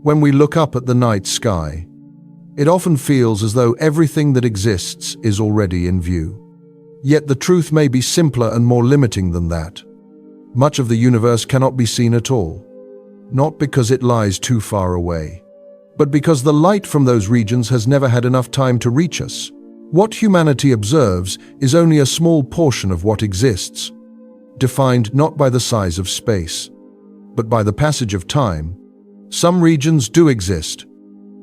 When we look up at the night sky, it often feels as though everything that exists is already in view. Yet the truth may be simpler and more limiting than that. Much of the universe cannot be seen at all, not because it lies too far away, but because the light from those regions has never had enough time to reach us. What humanity observes is only a small portion of what exists, defined not by the size of space, but by the passage of time. Some regions do exist,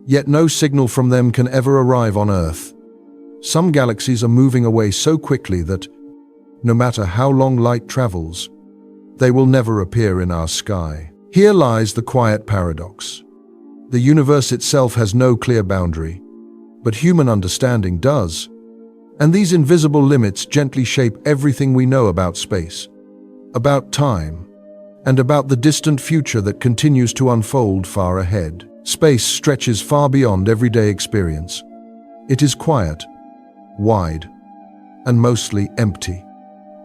yet no signal from them can ever arrive on Earth. Some galaxies are moving away so quickly that, no matter how long light travels, they will never appear in our sky. Here lies the quiet paradox. The universe itself has no clear boundary, but human understanding does. And these invisible limits gently shape everything we know about space, about time, and about the distant future that continues to unfold far ahead. Space stretches far beyond everyday experience. It is quiet, wide, and mostly empty,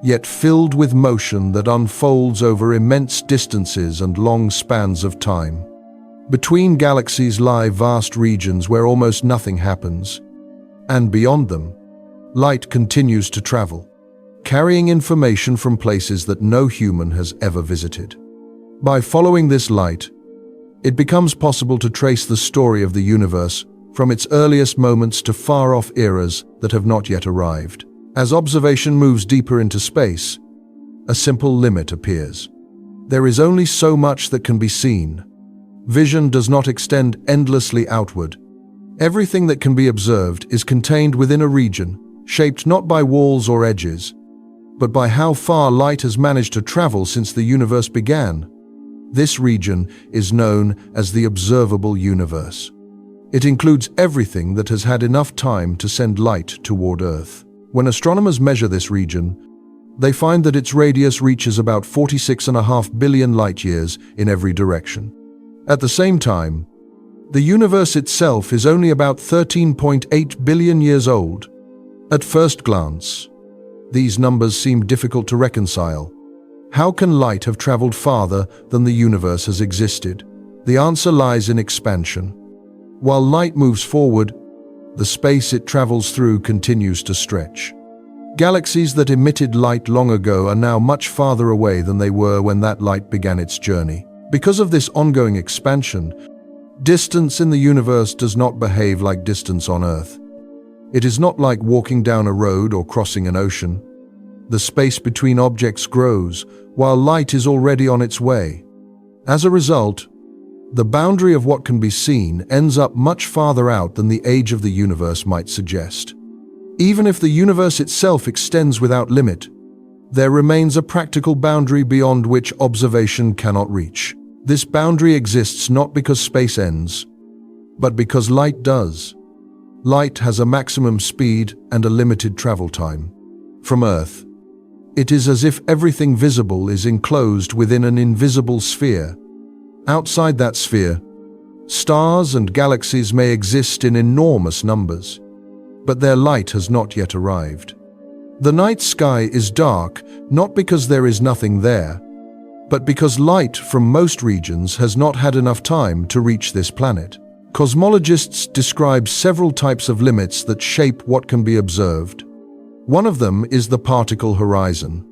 yet filled with motion that unfolds over immense distances and long spans of time. Between galaxies lie vast regions where almost nothing happens, and beyond them, light continues to travel, carrying information from places that no human has ever visited. By following this light, it becomes possible to trace the story of the universe from its earliest moments to far-off eras that have not yet arrived. As observation moves deeper into space, a simple limit appears. There is only so much that can be seen. Vision does not extend endlessly outward. Everything that can be observed is contained within a region, shaped not by walls or edges, but by how far light has managed to travel since the universe began. This region is known as the observable universe. It includes everything that has had enough time to send light toward Earth. When astronomers measure this region, they find that its radius reaches about 46.5 billion light-years in every direction. At the same time, the universe itself is only about 13.8 billion years old. At first glance, these numbers seem difficult to reconcile. How can light have traveled farther than the universe has existed? The answer lies in expansion. While light moves forward, the space it travels through continues to stretch. Galaxies that emitted light long ago are now much farther away than they were when that light began its journey. Because of this ongoing expansion, distance in the universe does not behave like distance on Earth. It is not like walking down a road or crossing an ocean. The space between objects grows, while light is already on its way. As a result, the boundary of what can be seen ends up much farther out than the age of the universe might suggest. Even if the universe itself extends without limit, there remains a practical boundary beyond which observation cannot reach. This boundary exists not because space ends, but because light does. Light has a maximum speed and a limited travel time. From Earth, it is as if everything visible is enclosed within an invisible sphere. Outside that sphere, stars and galaxies may exist in enormous numbers, but their light has not yet arrived. The night sky is dark not because there is nothing there, but because light from most regions has not had enough time to reach this planet. Cosmologists describe several types of limits that shape what can be observed. One of them is the particle horizon.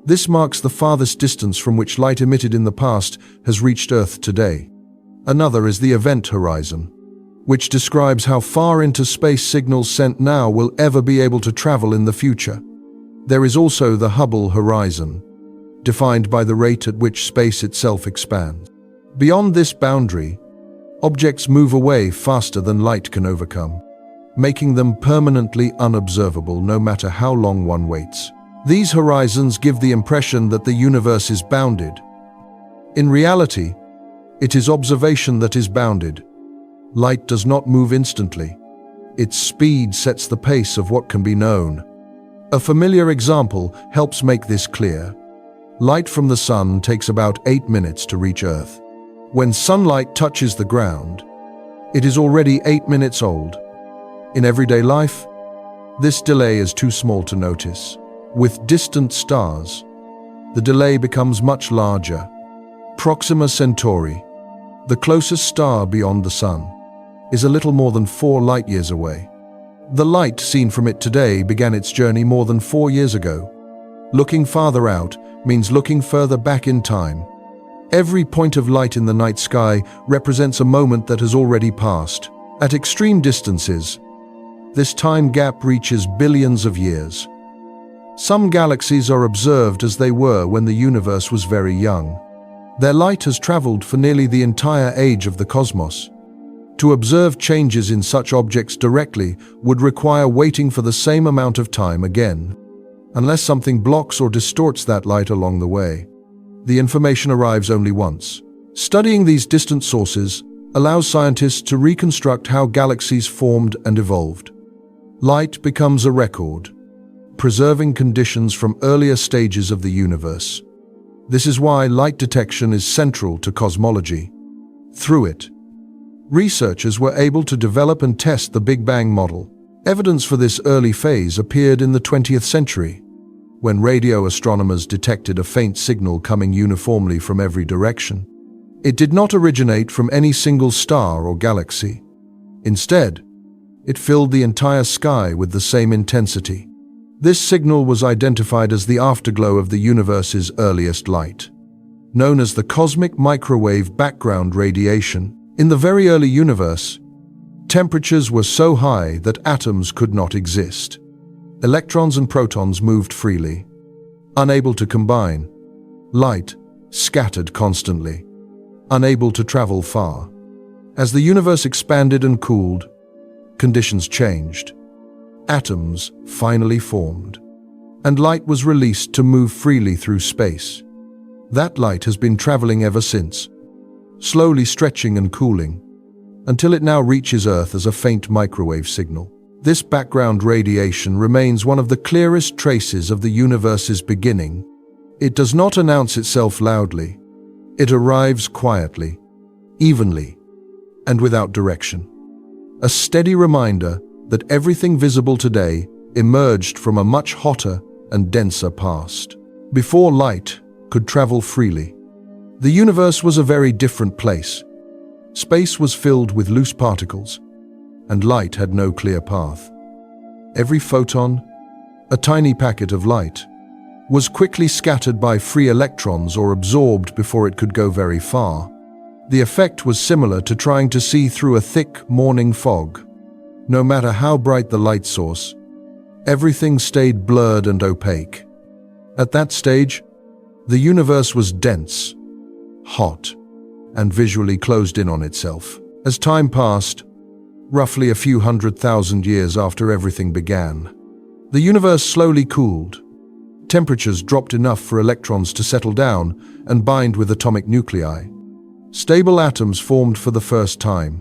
This marks the farthest distance from which light emitted in the past has reached Earth today. Another is the event horizon, which describes how far into space signals sent now will ever be able to travel in the future. There is also the Hubble horizon, defined by the rate at which space itself expands. Beyond this boundary, objects move away faster than light can overcome, making them permanently unobservable no matter how long one waits. These horizons give the impression that the universe is bounded. In reality, it is observation that is bounded. Light does not move instantly. Its speed sets the pace of what can be known. A familiar example helps make this clear. Light from the sun takes about 8 minutes to reach Earth. When sunlight touches the ground, it is already 8 minutes old. In everyday life, this delay is too small to notice. With distant stars, the delay becomes much larger. Proxima Centauri, The closest star beyond the Sun is a little more than 4 light-years away. The light seen from it today began its journey more than 4 years ago. Looking farther out means looking further back in time. Every point of light in the night sky represents a moment that has already passed. At extreme distances, this time gap reaches billions of years. Some galaxies are observed as they were when the universe was very young. Their light has traveled for nearly the entire age of the cosmos. To observe changes in such objects directly would require waiting for the same amount of time again, unless something blocks or distorts that light along the way. The information arrives only once. Studying these distant sources allows scientists to reconstruct how galaxies formed and evolved. Light becomes a record, preserving conditions from earlier stages of the universe. This is why light detection is central to cosmology. Through it, researchers were able to develop and test the Big Bang model. Evidence for this early phase appeared in the 20th century, when radio astronomers detected a faint signal coming uniformly from every direction. It did not originate from any single star or galaxy. Instead, it filled the entire sky with the same intensity. This signal was identified as the afterglow of the universe's earliest light, known as the cosmic microwave background radiation. In the very early universe, temperatures were so high that atoms could not exist. Electrons and protons moved freely, unable to combine. Light scattered constantly, unable to travel far. As the universe expanded and cooled, conditions changed. Atoms finally formed, and light was released to move freely through space. That light has been traveling ever since, slowly stretching and cooling, until it now reaches Earth as a faint microwave signal. This background radiation remains one of the clearest traces of the universe's beginning. It does not announce itself loudly. It arrives quietly, evenly, and without direction. A steady reminder that everything visible today emerged from a much hotter and denser past. Before light could travel freely, the universe was a very different place. Space was filled with loose particles, and light had no clear path. Every photon, a tiny packet of light, was quickly scattered by free electrons or absorbed before it could go very far. The effect was similar to trying to see through a thick morning fog. No matter how bright the light source, everything stayed blurred and opaque. At that stage, the universe was dense, hot, and visually closed in on itself. As time passed, roughly a few 100,000 years after everything began, the universe slowly cooled. Temperatures dropped enough for electrons to settle down and bind with atomic nuclei. Stable atoms formed for the first time.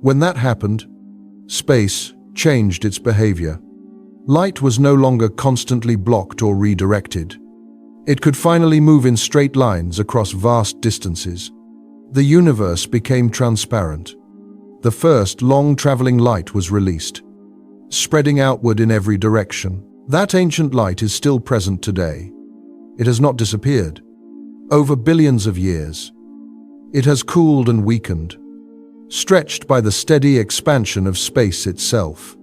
When that happened, space changed its behavior. Light was no longer constantly blocked or redirected. It could finally move in straight lines across vast distances. The universe became transparent. The first long-traveling light was released, spreading outward in every direction. That ancient light is still present today. It has not disappeared. Over billions of years, it has cooled and weakened, stretched by the steady expansion of space itself.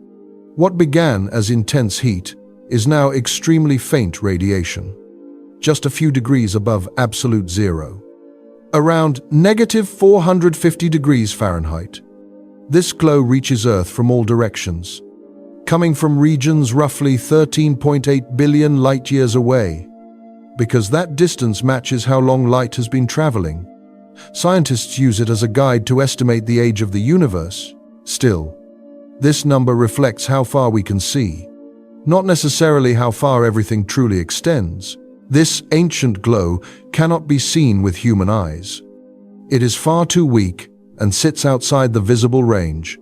What began as intense heat is now extremely faint radiation, just a few degrees above absolute zero, around -450 degrees Fahrenheit. This glow reaches Earth from all directions, coming from regions roughly 13.8 billion light-years away. Because that distance matches how long light has been traveling, scientists use it as a guide to estimate the age of the universe. Still, this number reflects how far we can see, not necessarily how far everything truly extends. This ancient glow cannot be seen with human eyes. It is far too weak and sits outside the visible range.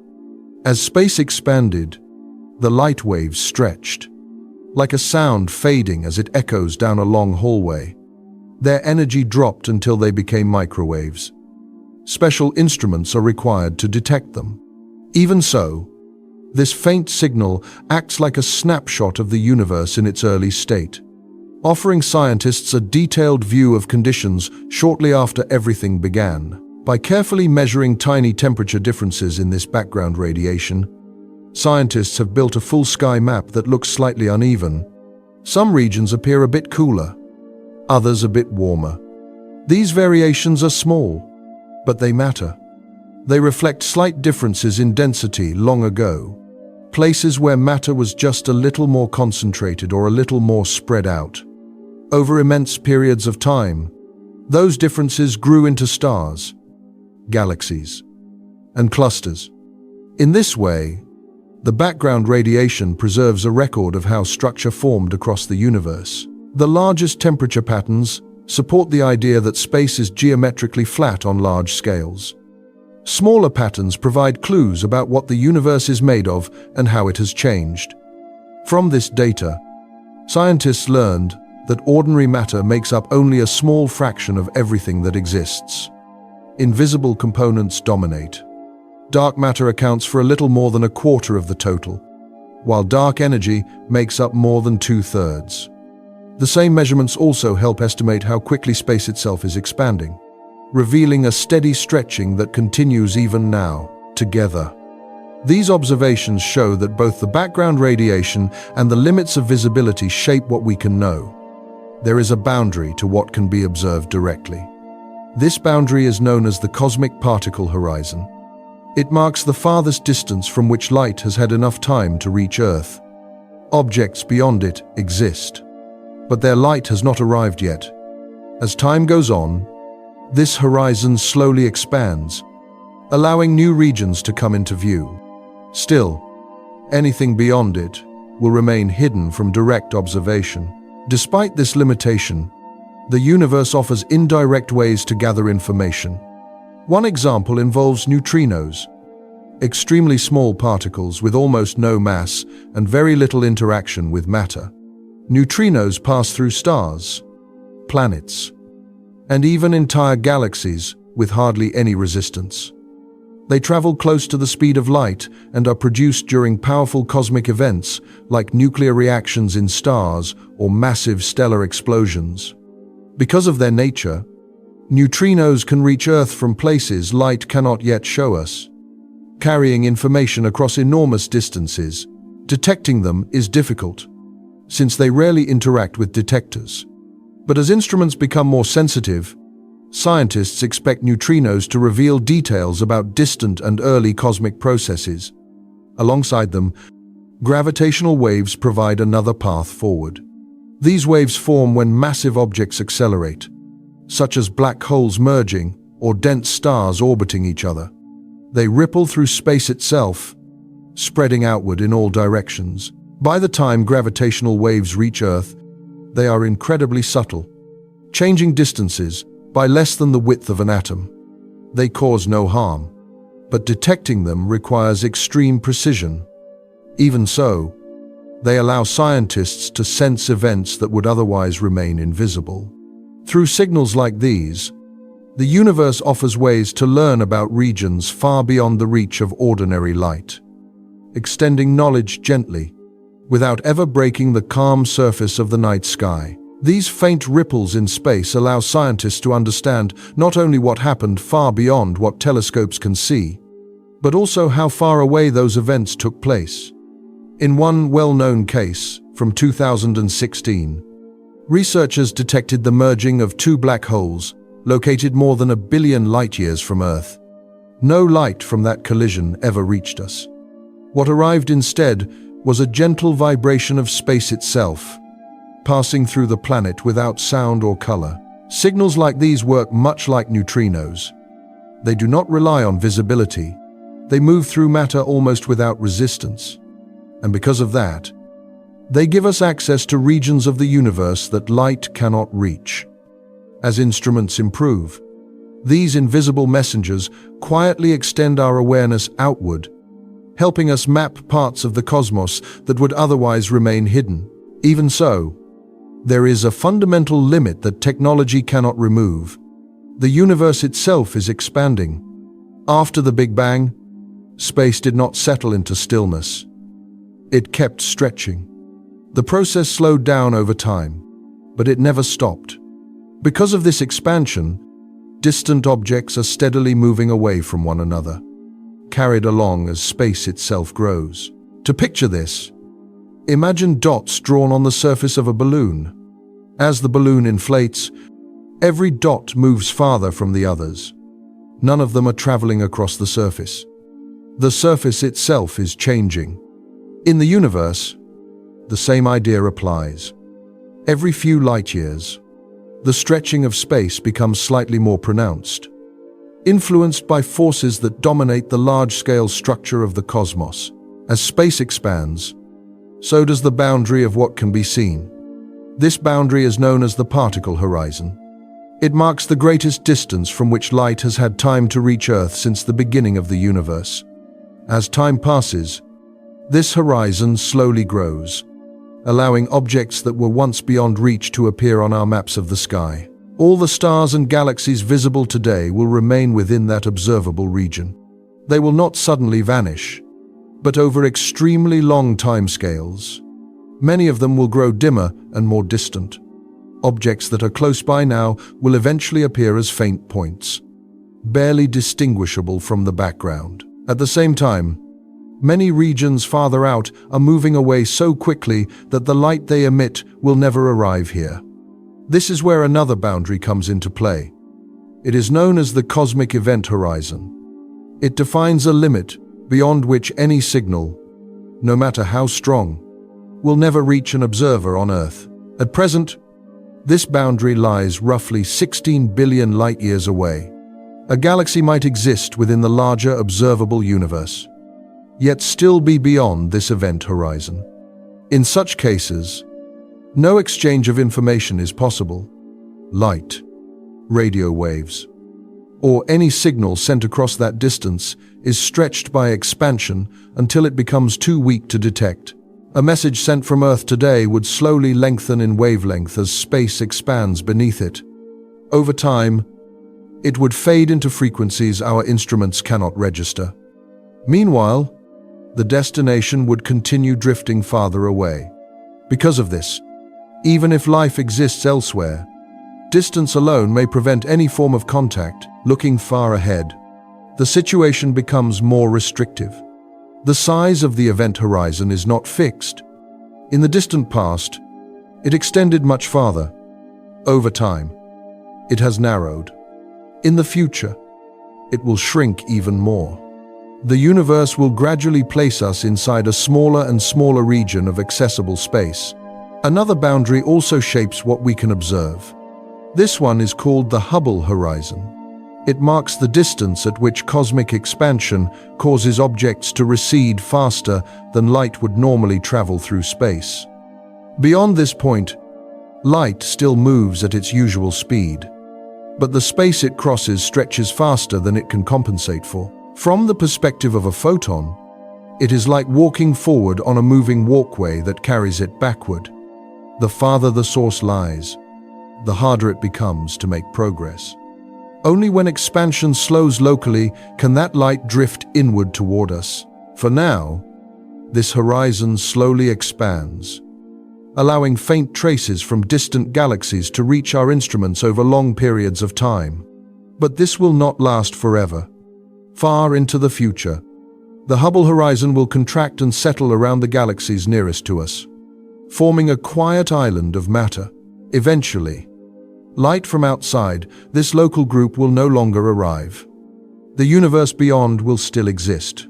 As space expanded, the light waves stretched, like a sound fading as it echoes down a long hallway. Their energy dropped until they became microwaves. Special instruments are required to detect them. Even so, this faint signal acts like a snapshot of the universe in its early state, offering scientists a detailed view of conditions shortly after everything began. By carefully measuring tiny temperature differences in this background radiation, scientists have built a full sky map that looks slightly uneven. Some regions appear a bit cooler, others a bit warmer. These variations are small, but they matter. They reflect slight differences in density long ago, places where matter was just a little more concentrated or a little more spread out. Over immense periods of time, those differences grew into stars, galaxies, and clusters. In this way, the background radiation preserves a record of how structure formed across the universe. The largest temperature patterns support the idea that space is geometrically flat on large scales. Smaller patterns provide clues about what the universe is made of and how it has changed. From this data, scientists learned that ordinary matter makes up only a small fraction of everything that exists. Invisible components dominate. Dark matter accounts for a little more than a quarter of the total, while dark energy makes up more than 2/3. The same measurements also help estimate how quickly space itself is expanding, revealing a steady stretching that continues even now, together. These observations show that both the background radiation and the limits of visibility shape what we can know. There is a boundary to what can be observed directly. This boundary is known as the cosmic particle horizon. It marks the farthest distance from which light has had enough time to reach Earth. Objects beyond it exist, but their light has not arrived yet. As time goes on, this horizon slowly expands, allowing new regions to come into view. Still, anything beyond it will remain hidden from direct observation. Despite this limitation, the universe offers indirect ways to gather information. One example involves neutrinos, extremely small particles with almost no mass and very little interaction with matter. Neutrinos pass through stars, planets, and even entire galaxies with hardly any resistance. They travel close to the speed of light and are produced during powerful cosmic events like nuclear reactions in stars or massive stellar explosions. Because of their nature, neutrinos can reach Earth from places light cannot yet show us, carrying information across enormous distances. Detecting them is difficult, since they rarely interact with detectors. But as instruments become more sensitive, scientists expect neutrinos to reveal details about distant and early cosmic processes. Alongside them, gravitational waves provide another path forward. These waves form when massive objects accelerate, such as black holes merging or dense stars orbiting each other. They ripple through space itself, spreading outward in all directions. By the time gravitational waves reach Earth, they are incredibly subtle, changing distances by less than the width of an atom. They cause no harm, but detecting them requires extreme precision. Even so, they allow scientists to sense events that would otherwise remain invisible. Through signals like these, the universe offers ways to learn about regions far beyond the reach of ordinary light, extending knowledge gently, without ever breaking the calm surface of the night sky. These faint ripples in space allow scientists to understand not only what happened far beyond what telescopes can see, but also how far away those events took place. In one well-known case, from 2016, researchers detected the merging of two black holes located more than 1 billion light-years from Earth. No light from that collision ever reached us. What arrived instead was a gentle vibration of space itself, passing through the planet without sound or color. Signals like these work much like neutrinos. They do not rely on visibility. They move through matter almost without resistance. And because of that, they give us access to regions of the universe that light cannot reach. As instruments improve, these invisible messengers quietly extend our awareness outward, helping us map parts of the cosmos that would otherwise remain hidden. Even so, there is a fundamental limit that technology cannot remove. The universe itself is expanding. After the Big Bang, space did not settle into stillness. It kept stretching. The process slowed down over time, but it never stopped. Because of this expansion, Distant objects are steadily moving away from one another, carried along as space itself grows. To picture this, imagine dots drawn on the surface of a balloon. As the balloon inflates, every dot moves farther from the others. None of them are traveling across the surface. The surface itself is changing. In the universe, the same idea applies. Every few light years, the stretching of space becomes slightly more pronounced, influenced by forces that dominate the large-scale structure of the cosmos. As space expands, so does the boundary of what can be seen. This boundary is known as the particle horizon. It marks the greatest distance from which light has had time to reach Earth since the beginning of the universe. As time passes, this horizon slowly grows, allowing objects that were once beyond reach to appear on our maps of the sky. All the stars and galaxies visible today will remain within that observable region. They will not suddenly vanish, but over extremely long timescales. Many of them will grow dimmer and more distant. Objects that are close by now will eventually appear as faint points, barely distinguishable from the background. At the same time, many regions farther out are moving away so quickly that the light they emit will never arrive here. This is where another boundary comes into play. It is known as the cosmic event horizon. It defines a limit beyond which any signal, no matter how strong, will never reach an observer on Earth. At present, this boundary lies roughly 16 billion light-years away. A galaxy might exist within the larger observable universe, yet still be beyond this event horizon. In such cases, no exchange of information is possible. Light, radio waves, or any signal sent across that distance is stretched by expansion until it becomes too weak to detect. A message sent from Earth today would slowly lengthen in wavelength as space expands beneath it. Over time, it would fade into frequencies our instruments cannot register. Meanwhile, the destination would continue drifting farther away. Because of this, even if life exists elsewhere, distance alone may prevent any form of contact. Looking far ahead, the situation becomes more restrictive. The size of the event horizon is not fixed. In the distant past, it extended much farther. Over time, it has narrowed. In the future, it will shrink even more. The universe will gradually place us inside a smaller and smaller region of accessible space. Another boundary also shapes what we can observe. This one is called the Hubble horizon. It marks the distance at which cosmic expansion causes objects to recede faster than light would normally travel through space. Beyond this point, light still moves at its usual speed, but the space it crosses stretches faster than it can compensate for. From the perspective of a photon, it is like walking forward on a moving walkway that carries it backward. The farther the source lies, the harder it becomes to make progress. Only when expansion slows locally can that light drift inward toward us. For now, this horizon slowly expands, allowing faint traces from distant galaxies to reach our instruments over long periods of time. But this will not last forever. Far into the future, the Hubble horizon will contract and settle around the galaxies nearest to us, forming a quiet island of matter. Eventually, light from outside this local group will no longer arrive. The universe beyond will still exist,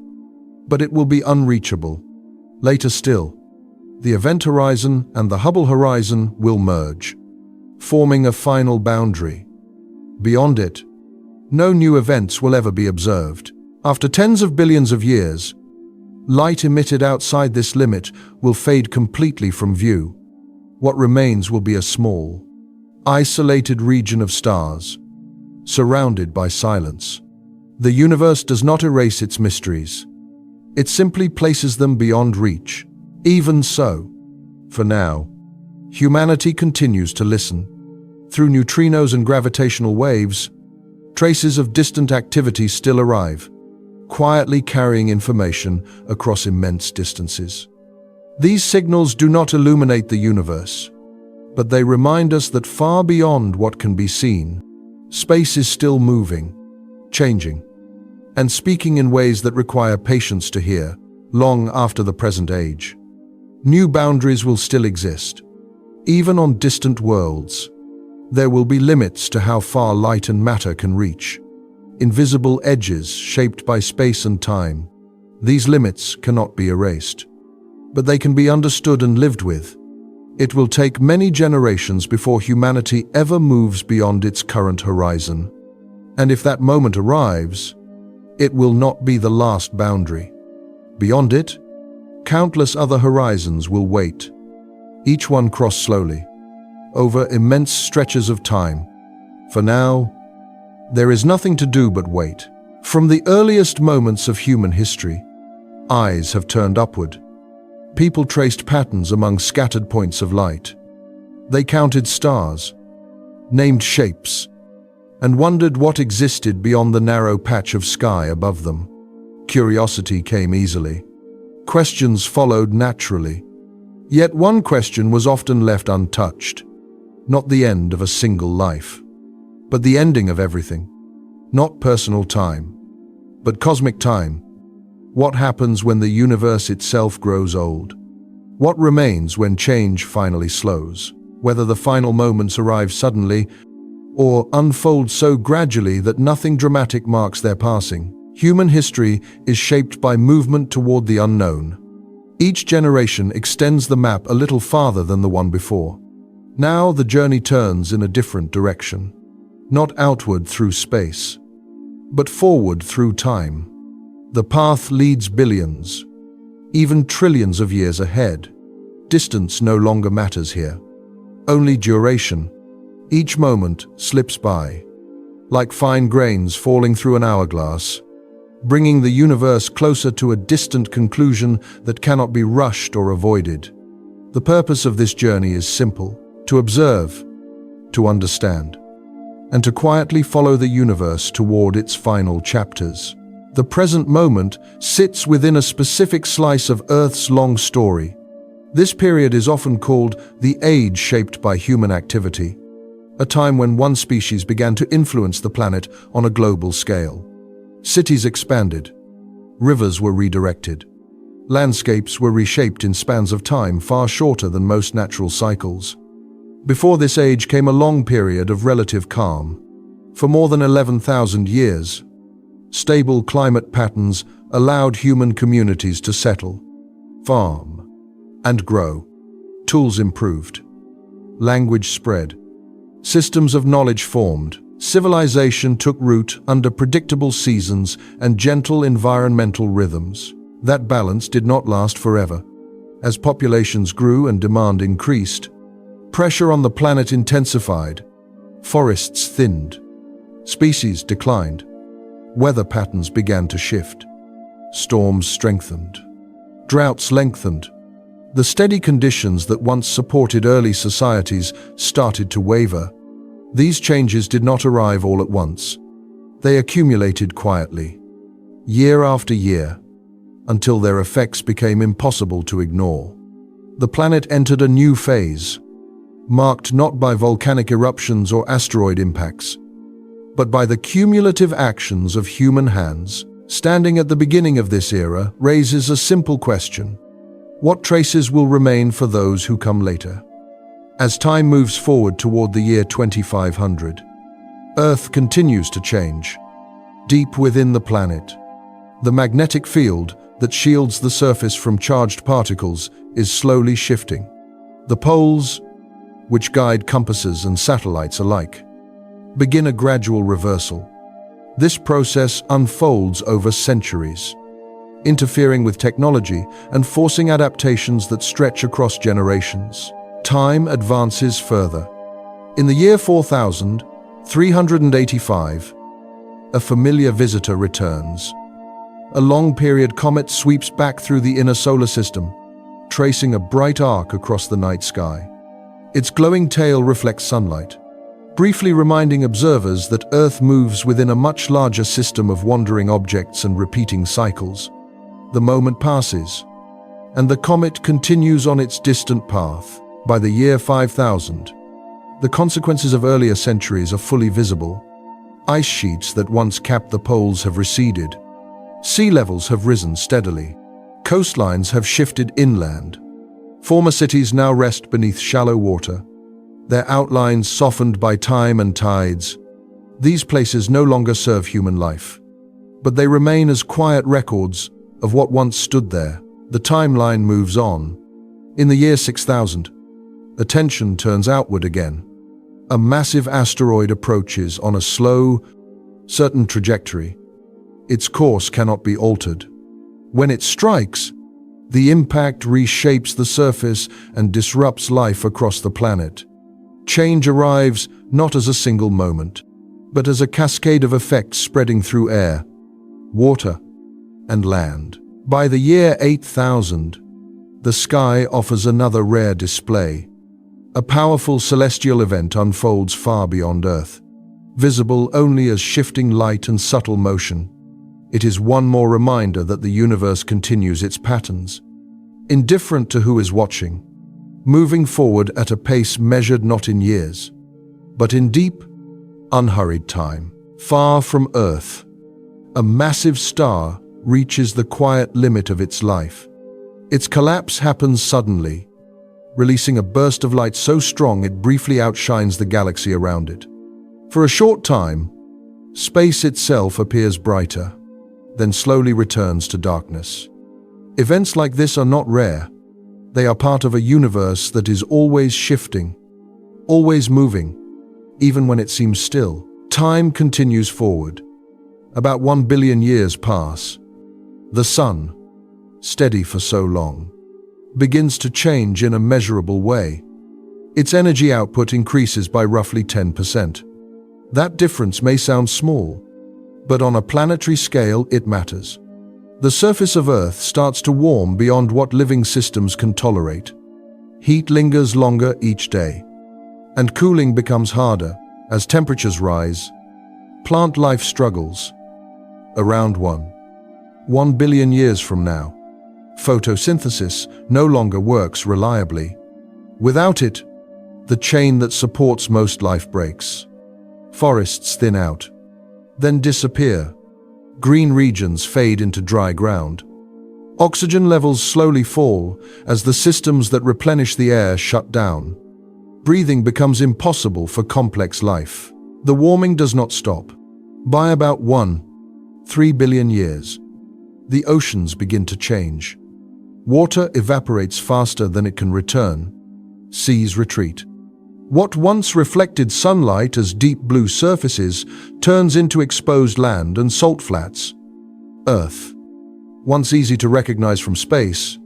but it will be unreachable. Later still, the event horizon and the Hubble horizon will merge, forming a final boundary. Beyond it, no new events will ever be observed. After tens of billions of years, light emitted outside this limit will fade completely from view. What remains will be a small, isolated region of stars, surrounded by silence. The universe does not erase its mysteries. It simply places them beyond reach. Even so, for now, humanity continues to listen. Through neutrinos and gravitational waves, traces of distant activity still arrive, quietly carrying information across immense distances. These signals do not illuminate the universe, but they remind us that far beyond what can be seen, Space is still moving, changing, and speaking in ways that require patience to hear, long after the present age. New boundaries will still exist. Even on distant worlds, there will be limits to how far light and matter can reach. Invisible edges shaped by space and time. These limits cannot be erased, but they can be understood and lived with. It will take many generations before humanity ever moves beyond its current horizon. And if that moment arrives, it will not be the last boundary. Beyond it, countless other horizons will wait. Each one crossed slowly, over immense stretches of time. For now, there is nothing to do but wait. From the earliest moments of human history, eyes have turned upward. People traced patterns among scattered points of light. They counted stars, named shapes, and wondered what existed beyond the narrow patch of sky above them. Curiosity came easily. Questions followed naturally. Yet one question was often left untouched. Not the end of a single life, but the ending of everything. Not personal time, but cosmic time. What happens when the universe itself grows old? What remains when change finally slows? Whether the final moments arrive suddenly or unfold so gradually that nothing dramatic marks their passing, human history is shaped by movement toward the unknown. Each generation extends the map a little farther than the one before. Now the journey turns in a different direction. Not outward through space, but forward through time. The path leads billions, even trillions of years ahead. Distance no longer matters here. Only duration. Each moment slips by, like fine grains falling through an hourglass, bringing the universe closer to a distant conclusion that cannot be rushed or avoided. The purpose of this journey is simple: to observe, to understand, and to quietly follow the universe toward its final chapters. The present moment sits within a specific slice of Earth's long story. This period is often called the age shaped by human activity, a time when one species began to influence the planet on a global scale. Cities expanded, rivers were redirected, landscapes were reshaped in spans of time far shorter than most natural cycles. Before this age came a long period of relative calm. For more than 11,000 years, stable climate patterns allowed human communities to settle, farm, and grow. Tools improved. Language spread. Systems of knowledge formed. Civilization took root under predictable seasons and gentle environmental rhythms. That balance did not last forever. As populations grew and demand increased, pressure on the planet intensified. Forests thinned. Species declined. Weather patterns began to shift. Storms strengthened. Droughts lengthened. The steady conditions that once supported early societies started to waver. These changes did not arrive all at once. They accumulated quietly, year after year, until their effects became impossible to ignore. The planet entered a new phase, marked not by volcanic eruptions or asteroid impacts, but by the cumulative actions of human hands. Standing at the beginning of this era raises a simple question: what traces will remain for those who come later? As time moves forward toward the year 2500, Earth continues to change. Deep within the planet, the magnetic field that shields the surface from charged particles is slowly shifting. The poles, which guide compasses and satellites alike, begin a gradual reversal. This process unfolds over centuries, interfering with technology and forcing adaptations that stretch across generations. Time advances further. In the year 4385, a familiar visitor returns. A long-period comet sweeps back through the inner solar system, tracing a bright arc across the night sky. Its glowing tail reflects sunlight, briefly reminding observers that Earth moves within a much larger system of wandering objects and repeating cycles. The moment passes, and the comet continues on its distant path. By the year 5000, the consequences of earlier centuries are fully visible. Ice sheets that once capped the poles have receded. Sea levels have risen steadily. Coastlines have shifted inland. Former cities now rest beneath shallow water, their outlines softened by time and tides. These places no longer serve human life, but they remain as quiet records of what once stood there. The timeline moves on. In the year 6000, attention turns outward again. A massive asteroid approaches on a slow, certain trajectory. Its course cannot be altered. When it strikes, the impact reshapes the surface and disrupts life across the planet. Change arrives not as a single moment, but as a cascade of effects spreading through air, water, and land. By the year 8000, the sky offers another rare display. A powerful celestial event unfolds far beyond Earth, visible only as shifting light and subtle motion. It is one more reminder that the universe continues its patterns, indifferent to who is watching, moving forward at a pace measured not in years, but in deep, unhurried time. Far from Earth, a massive star reaches the quiet limit of its life. Its collapse happens suddenly, releasing a burst of light so strong it briefly outshines the galaxy around it. For a short time, space itself appears brighter, then slowly returns to darkness. Events like this are not rare. They are part of a universe that is always shifting, always moving, even when it seems still. Time continues forward. About 1 billion years pass. The sun, steady for so long, begins to change in a measurable way. Its energy output increases by roughly 10%. That difference may sound small, but on a planetary scale it matters. The surface of Earth starts to warm beyond what living systems can tolerate. Heat lingers longer each day, and cooling becomes harder as temperatures rise. Plant life struggles. Around 1 billion years from now, photosynthesis no longer works reliably. Without it, the chain that supports most life breaks. Forests thin out, then disappear. Green regions fade into dry ground. Oxygen levels slowly fall as the systems that replenish the air shut down. Breathing becomes impossible for complex life. The warming does not stop. By about 3 billion years, the oceans begin to change. Water evaporates faster than it can return. Seas retreat. What once reflected sunlight as deep blue surfaces turns into exposed land and salt flats. Earth, once easy to recognize from space,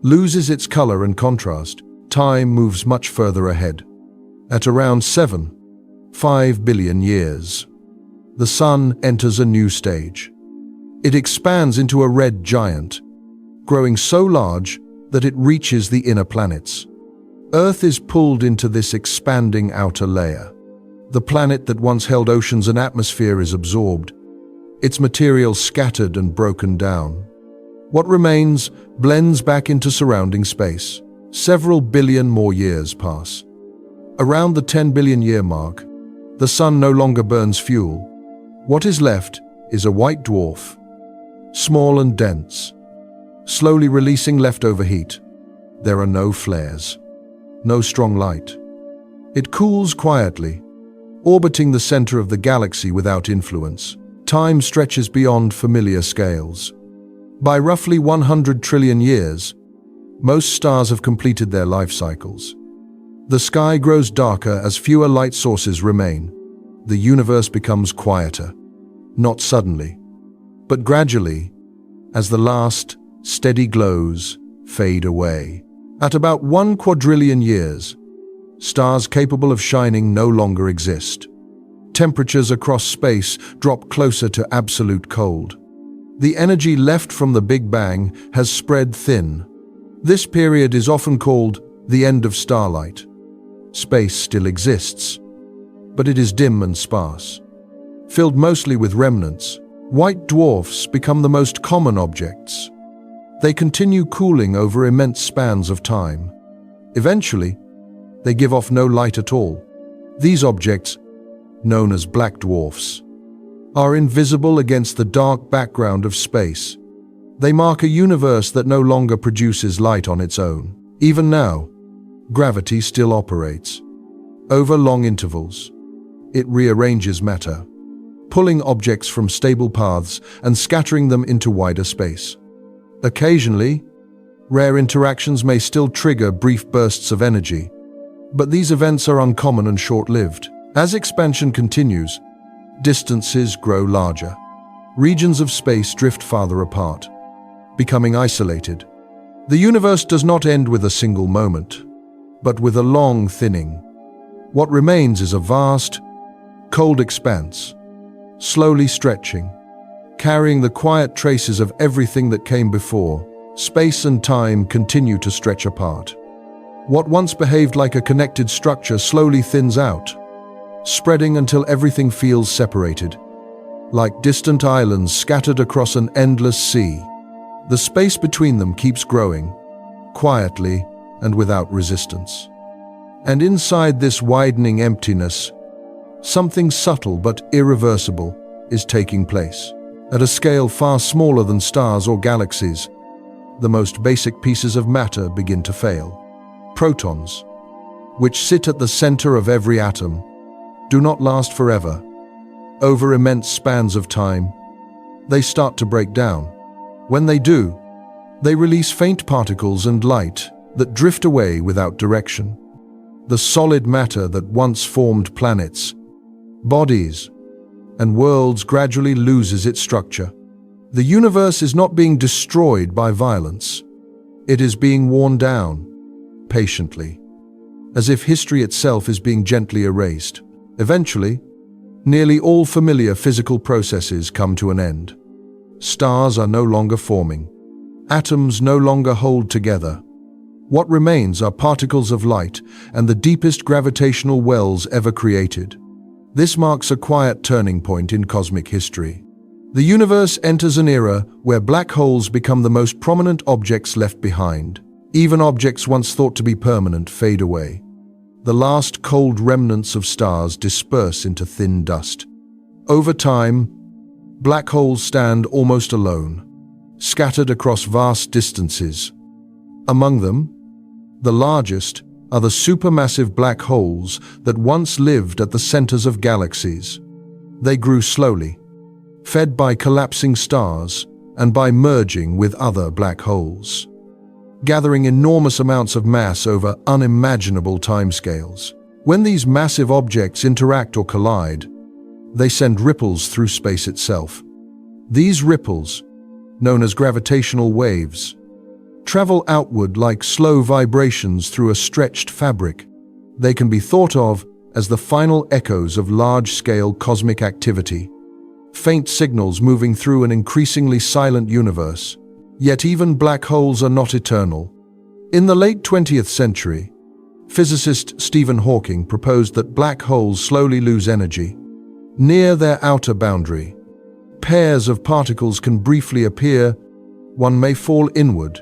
loses its color and contrast. Time moves much further ahead. At around 5 billion years, the sun enters a new stage. It expands into a red giant, growing so large that it reaches the inner planets. Earth is pulled into this expanding outer layer. The planet that once held oceans and atmosphere is absorbed, its material scattered and broken down. What remains blends back into surrounding space. Several billion more years pass. Around the 10 billion year mark, the sun no longer burns fuel. What is left is a white dwarf, small and dense, slowly releasing leftover heat. There are no flares, no strong light. It cools quietly, orbiting the center of the galaxy without influence. Time stretches beyond familiar scales. By roughly 100 trillion years, most stars have completed their life cycles. The sky grows darker as fewer light sources remain. The universe becomes quieter, not suddenly, but gradually, as the last steady glows fade away. At about 1 quadrillion years, stars capable of shining no longer exist. Temperatures across space drop closer to absolute cold. The energy left from the Big Bang has spread thin. This period is often called the end of starlight. Space still exists, but it is dim and sparse. Filled mostly with remnants, white dwarfs become the most common objects. They continue cooling over immense spans of time. Eventually, they give off no light at all. These objects, known as black dwarfs, are invisible against the dark background of space. They mark a universe that no longer produces light on its own. Even now, gravity still operates. Over long intervals, it rearranges matter, pulling objects from stable paths and scattering them into wider space. Occasionally, rare interactions may still trigger brief bursts of energy, but these events are uncommon and short-lived. As expansion continues, distances grow larger. Regions of space drift farther apart, becoming isolated. The universe does not end with a single moment, but with a long thinning. What remains is a vast, cold expanse, slowly stretching, carrying the quiet traces of everything that came before. Space and time continue to stretch apart. What once behaved like a connected structure slowly thins out, spreading until everything feels separated, like distant islands scattered across an endless sea. The space between them keeps growing, quietly and without resistance. And inside this widening emptiness, something subtle but irreversible is taking place. At a scale far smaller than stars or galaxies, the most basic pieces of matter begin to fail. Protons, which sit at the center of every atom, do not last forever. Over immense spans of time, they start to break down. When they do, they release faint particles and light that drift away without direction. The solid matter that once formed planets, bodies, and worlds gradually loses its structure. The universe is not being destroyed by violence. It is being worn down, patiently, as if history itself is being gently erased. Eventually, nearly all familiar physical processes come to an end. Stars are no longer forming. Atoms no longer hold together. What remains are particles of light and the deepest gravitational wells ever created. This marks a quiet turning point in cosmic history. The universe enters an era where black holes become the most prominent objects left behind. Even objects once thought to be permanent fade away. The last cold remnants of stars disperse into thin dust. Over time, black holes stand almost alone, scattered across vast distances. Among them, the largest are the supermassive black holes that once lived at the centers of galaxies. They grew slowly, fed by collapsing stars and by merging with other black holes, gathering enormous amounts of mass over unimaginable timescales. When these massive objects interact or collide, they send ripples through space itself. These ripples, known as gravitational waves, travel outward like slow vibrations through a stretched fabric. They can be thought of as the final echoes of large-scale cosmic activity, faint signals moving through an increasingly silent universe. Yet even black holes are not eternal. In the late 20th century, physicist Stephen Hawking proposed that black holes slowly lose energy. Near their outer boundary, pairs of particles can briefly appear. One may fall inward,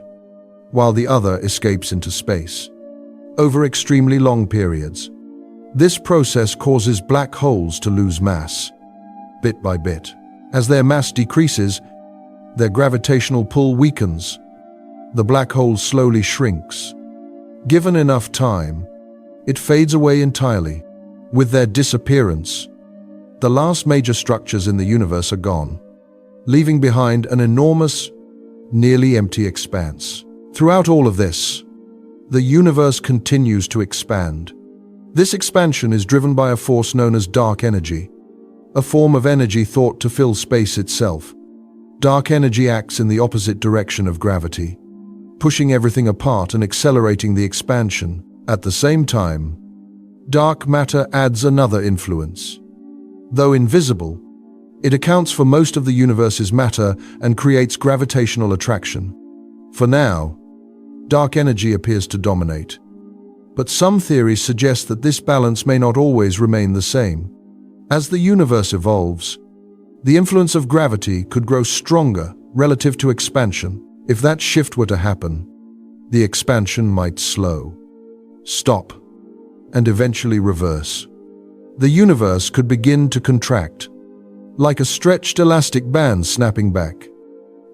while the other escapes into space. Over extremely long periods, this process causes black holes to lose mass, bit by bit. As their mass decreases, their gravitational pull weakens. The black hole slowly shrinks. Given enough time, it fades away entirely. With their disappearance, the last major structures in the universe are gone, leaving behind an enormous, nearly empty expanse. Throughout all of this, the universe continues to expand. This expansion is driven by a force known as dark energy, a form of energy thought to fill space itself. Dark energy acts in the opposite direction of gravity, pushing everything apart and accelerating the expansion. At the same time, dark matter adds another influence. Though invisible, it accounts for most of the universe's matter and creates gravitational attraction. For now, dark energy appears to dominate, but some theories suggest that this balance may not always remain the same. As the universe evolves, the influence of gravity could grow stronger relative to expansion. If that shift were to happen, the expansion might slow, stop, and eventually reverse. The universe could begin to contract, like a stretched elastic band snapping back.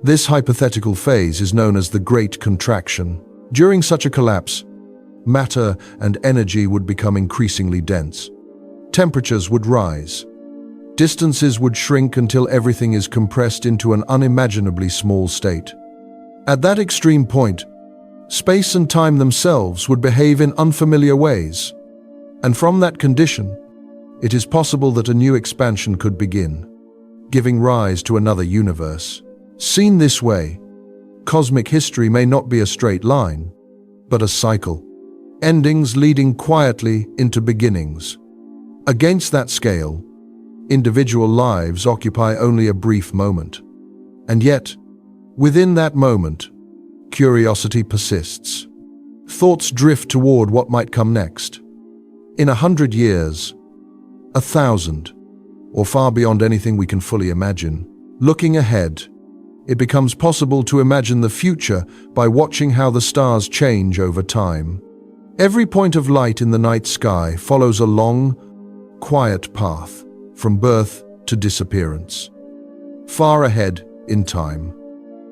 This hypothetical phase is known as the Great Contraction. During such a collapse, matter and energy would become increasingly dense. Temperatures would rise. Distances would shrink until everything is compressed into an unimaginably small state. At that extreme point, space and time themselves would behave in unfamiliar ways. And from that condition, it is possible that a new expansion could begin, giving rise to another universe. Seen this way, cosmic history may not be a straight line, but a cycle. Endings leading quietly into beginnings. Against that scale, individual lives occupy only a brief moment. And yet, within that moment, curiosity persists. Thoughts drift toward what might come next. In 100 years, 1,000, or far beyond anything we can fully imagine. Looking ahead, it becomes possible to imagine the future by watching how the stars change over time. Every point of light in the night sky follows a long, quiet path from birth to disappearance. Far ahead in time,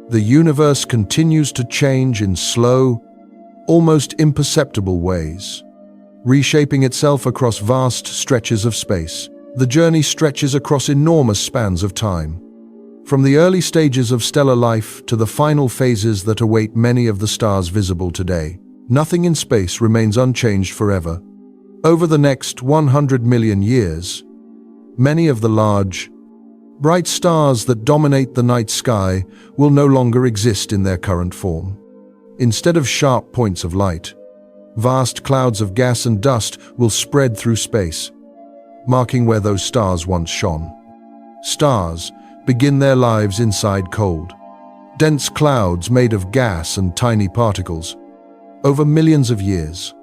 the universe continues to change in slow, almost imperceptible ways, reshaping itself across vast stretches of space. The journey stretches across enormous spans of time, from the early stages of stellar life to the final phases that await many of the stars visible today. Nothing in space remains unchanged forever. Over the next 100 million years, many of the large, bright stars that dominate the night sky will no longer exist in their current form. Instead of sharp points of light, vast clouds of gas and dust will spread through space, marking where those stars once shone. Stars begin their lives inside cold, dense clouds made of gas and tiny particles. Over millions of years,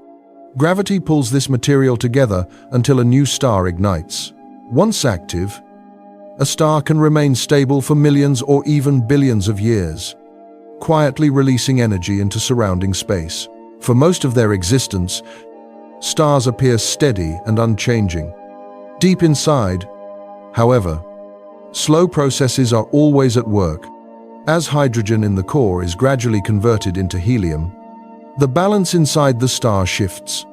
gravity pulls this material together until a new star ignites. Once active, a star can remain stable for millions or even billions of years, quietly releasing energy into surrounding space. For most of their existence, stars appear steady and unchanging. Deep inside, however, slow processes are always at work. As hydrogen in the core is gradually converted into helium, the balance inside the star shifts.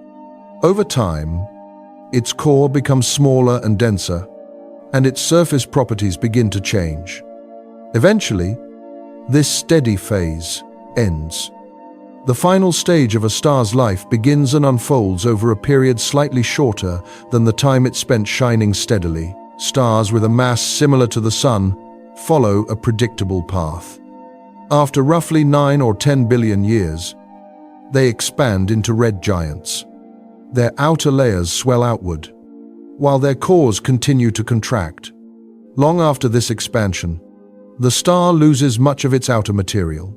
Over time, its core becomes smaller and denser, and its surface properties begin to change. Eventually, this steady phase ends. The final stage of a star's life begins and unfolds over a period slightly shorter than the time it spent shining steadily. Stars with a mass similar to the Sun follow a predictable path. After roughly 9 or 10 billion years, they expand into red giants. Their outer layers swell outward, while their cores continue to contract. Long after this expansion, the star loses much of its outer material,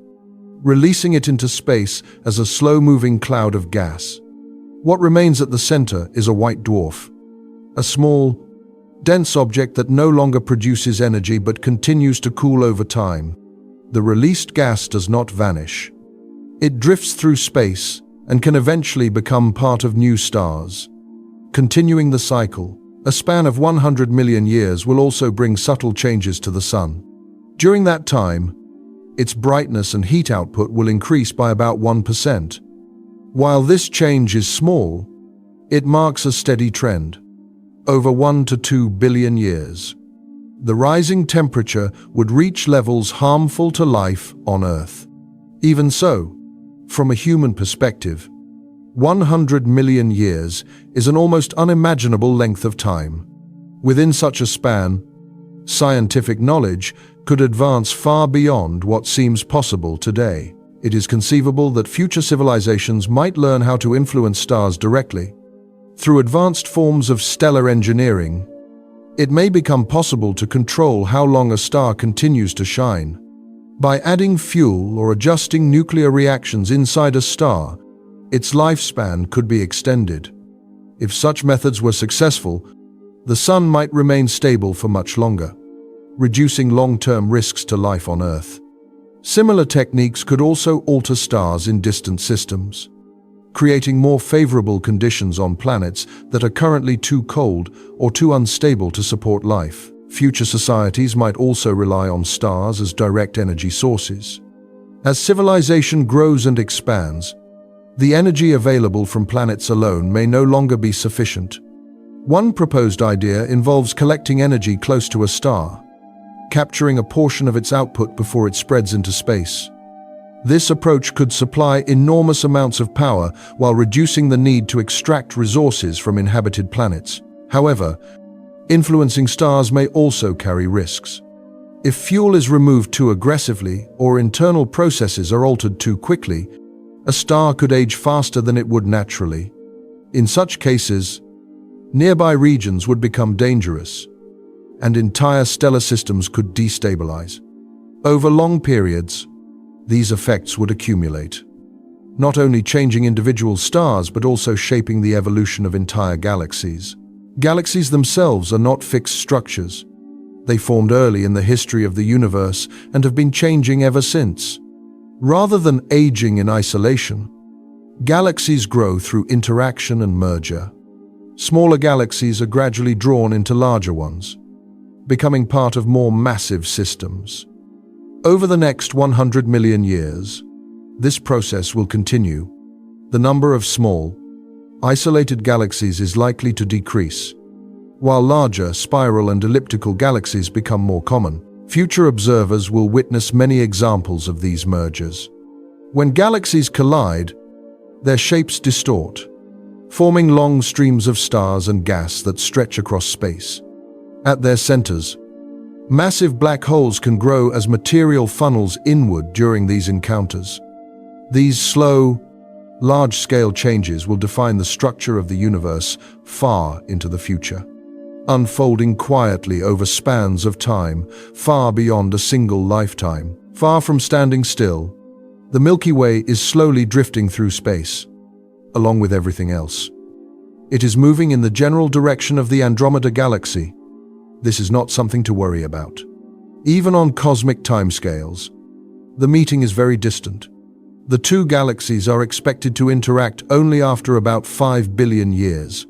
releasing it into space as a slow-moving cloud of gas. What remains at the center is a white dwarf, a small, dense object that no longer produces energy but continues to cool over time. The released gas does not vanish. It drifts through space and can eventually become part of new stars. Continuing the cycle, a span of 100 million years will also bring subtle changes to the Sun. During that time, its brightness and heat output will increase by about 1%. While this change is small, it marks a steady trend. Over 1 to 2 billion years, the rising temperature would reach levels harmful to life on Earth. Even so, from a human perspective, 100 million years is an almost unimaginable length of time. Within such a span, scientific knowledge could advance far beyond what seems possible today. It is conceivable that future civilizations might learn how to influence stars directly. Through advanced forms of stellar engineering, it may become possible to control how long a star continues to shine. By adding fuel or adjusting nuclear reactions inside a star, its lifespan could be extended. If such methods were successful, the Sun might remain stable for much longer, reducing long-term risks to life on Earth. Similar techniques could also alter stars in distant systems, creating more favorable conditions on planets that are currently too cold or too unstable to support life. Future societies might also rely on stars as direct energy sources. As civilization grows and expands, the energy available from planets alone may no longer be sufficient. One proposed idea involves collecting energy close to a star, capturing a portion of its output before it spreads into space. This approach could supply enormous amounts of power while reducing the need to extract resources from inhabited planets. However, influencing stars may also carry risks. If fuel is removed too aggressively or internal processes are altered too quickly, a star could age faster than it would naturally. In such cases, nearby regions would become dangerous, and entire stellar systems could destabilize. Over long periods, these effects would accumulate, not only changing individual stars but also shaping the evolution of entire galaxies. Galaxies themselves are not fixed structures. They formed early in the history of the universe and have been changing ever since. Rather than aging in isolation, galaxies grow through interaction and merger. Smaller galaxies are gradually drawn into larger ones, becoming part of more massive systems. Over the next 100 million years, this process will continue. The number of small, isolated galaxies is likely to decrease, while larger, spiral and elliptical galaxies become more common. Future observers will witness many examples of these mergers. When galaxies collide, their shapes distort, forming long streams of stars and gas that stretch across space. At their centers, massive black holes can grow as material funnels inward during these encounters. These slow, large-scale changes will define the structure of the universe far into the future, unfolding quietly over spans of time far beyond a single lifetime. Far from standing still, the Milky Way is slowly drifting through space, along with everything else. It is moving in the general direction of the Andromeda Galaxy. This is not something to worry about. Even on cosmic timescales, the meeting is very distant. The two galaxies are expected to interact only after about 5 billion years.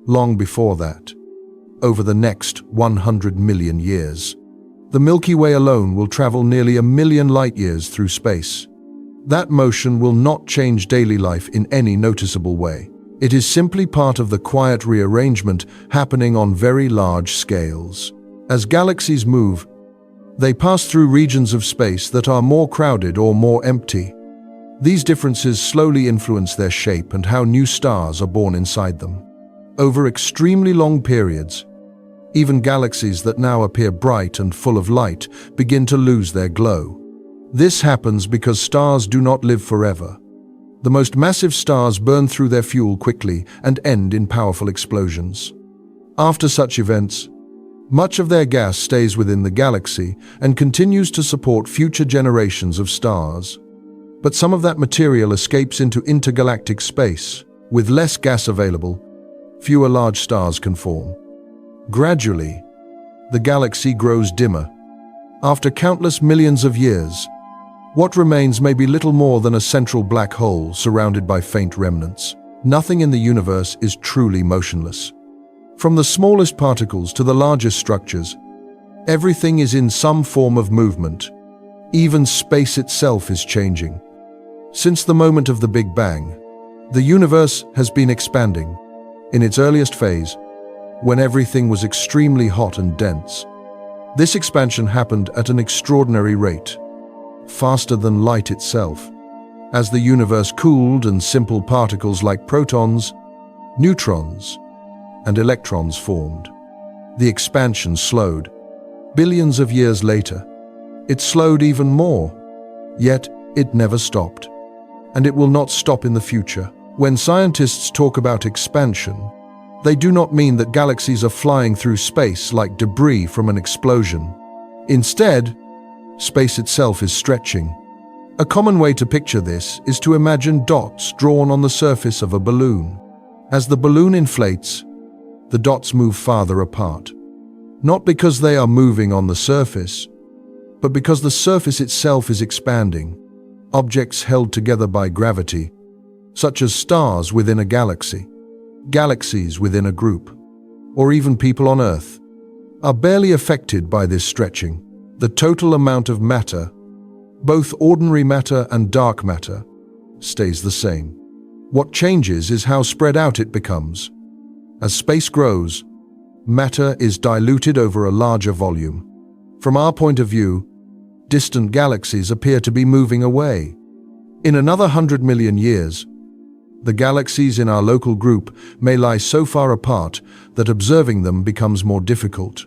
Long before that, over the next 100 million years, the Milky Way alone will travel nearly 1 million light-years through space. That motion will not change daily life in any noticeable way. It is simply part of the quiet rearrangement happening on very large scales. As galaxies move, they pass through regions of space that are more crowded or more empty. These differences slowly influence their shape and how new stars are born inside them. Over extremely long periods, even galaxies that now appear bright and full of light begin to lose their glow. This happens because stars do not live forever. The most massive stars burn through their fuel quickly and end in powerful explosions. After such events, much of their gas stays within the galaxy and continues to support future generations of stars. But some of that material escapes into intergalactic space. With less gas available, fewer large stars can form. Gradually, the galaxy grows dimmer. After countless millions of years, what remains may be little more than a central black hole surrounded by faint remnants. Nothing in the universe is truly motionless. From the smallest particles to the largest structures, everything is in some form of movement. Even space itself is changing. Since the moment of the Big Bang, the universe has been expanding. In its earliest phase, when everything was extremely hot and dense, this expansion happened at an extraordinary rate, faster than light itself. As the universe cooled and simple particles like protons, neutrons, and electrons formed, the expansion slowed. Billions of years later, it slowed even more, yet it never stopped. And it will not stop in the future. When scientists talk about expansion, they do not mean that galaxies are flying through space like debris from an explosion. Instead, space itself is stretching. A common way to picture this is to imagine dots drawn on the surface of a balloon. As the balloon inflates, the dots move farther apart. Not because they are moving on the surface, but because the surface itself is expanding. Objects held together by gravity, such as stars within a galaxy, galaxies within a group, or even people on Earth, are barely affected by this stretching. The total amount of matter, both ordinary matter and dark matter, stays the same. What changes is how spread out it becomes. As space grows, matter is diluted over a larger volume. From our point of view, distant galaxies appear to be moving away. In another 100 million years, the galaxies in our local group may lie so far apart that observing them becomes more difficult.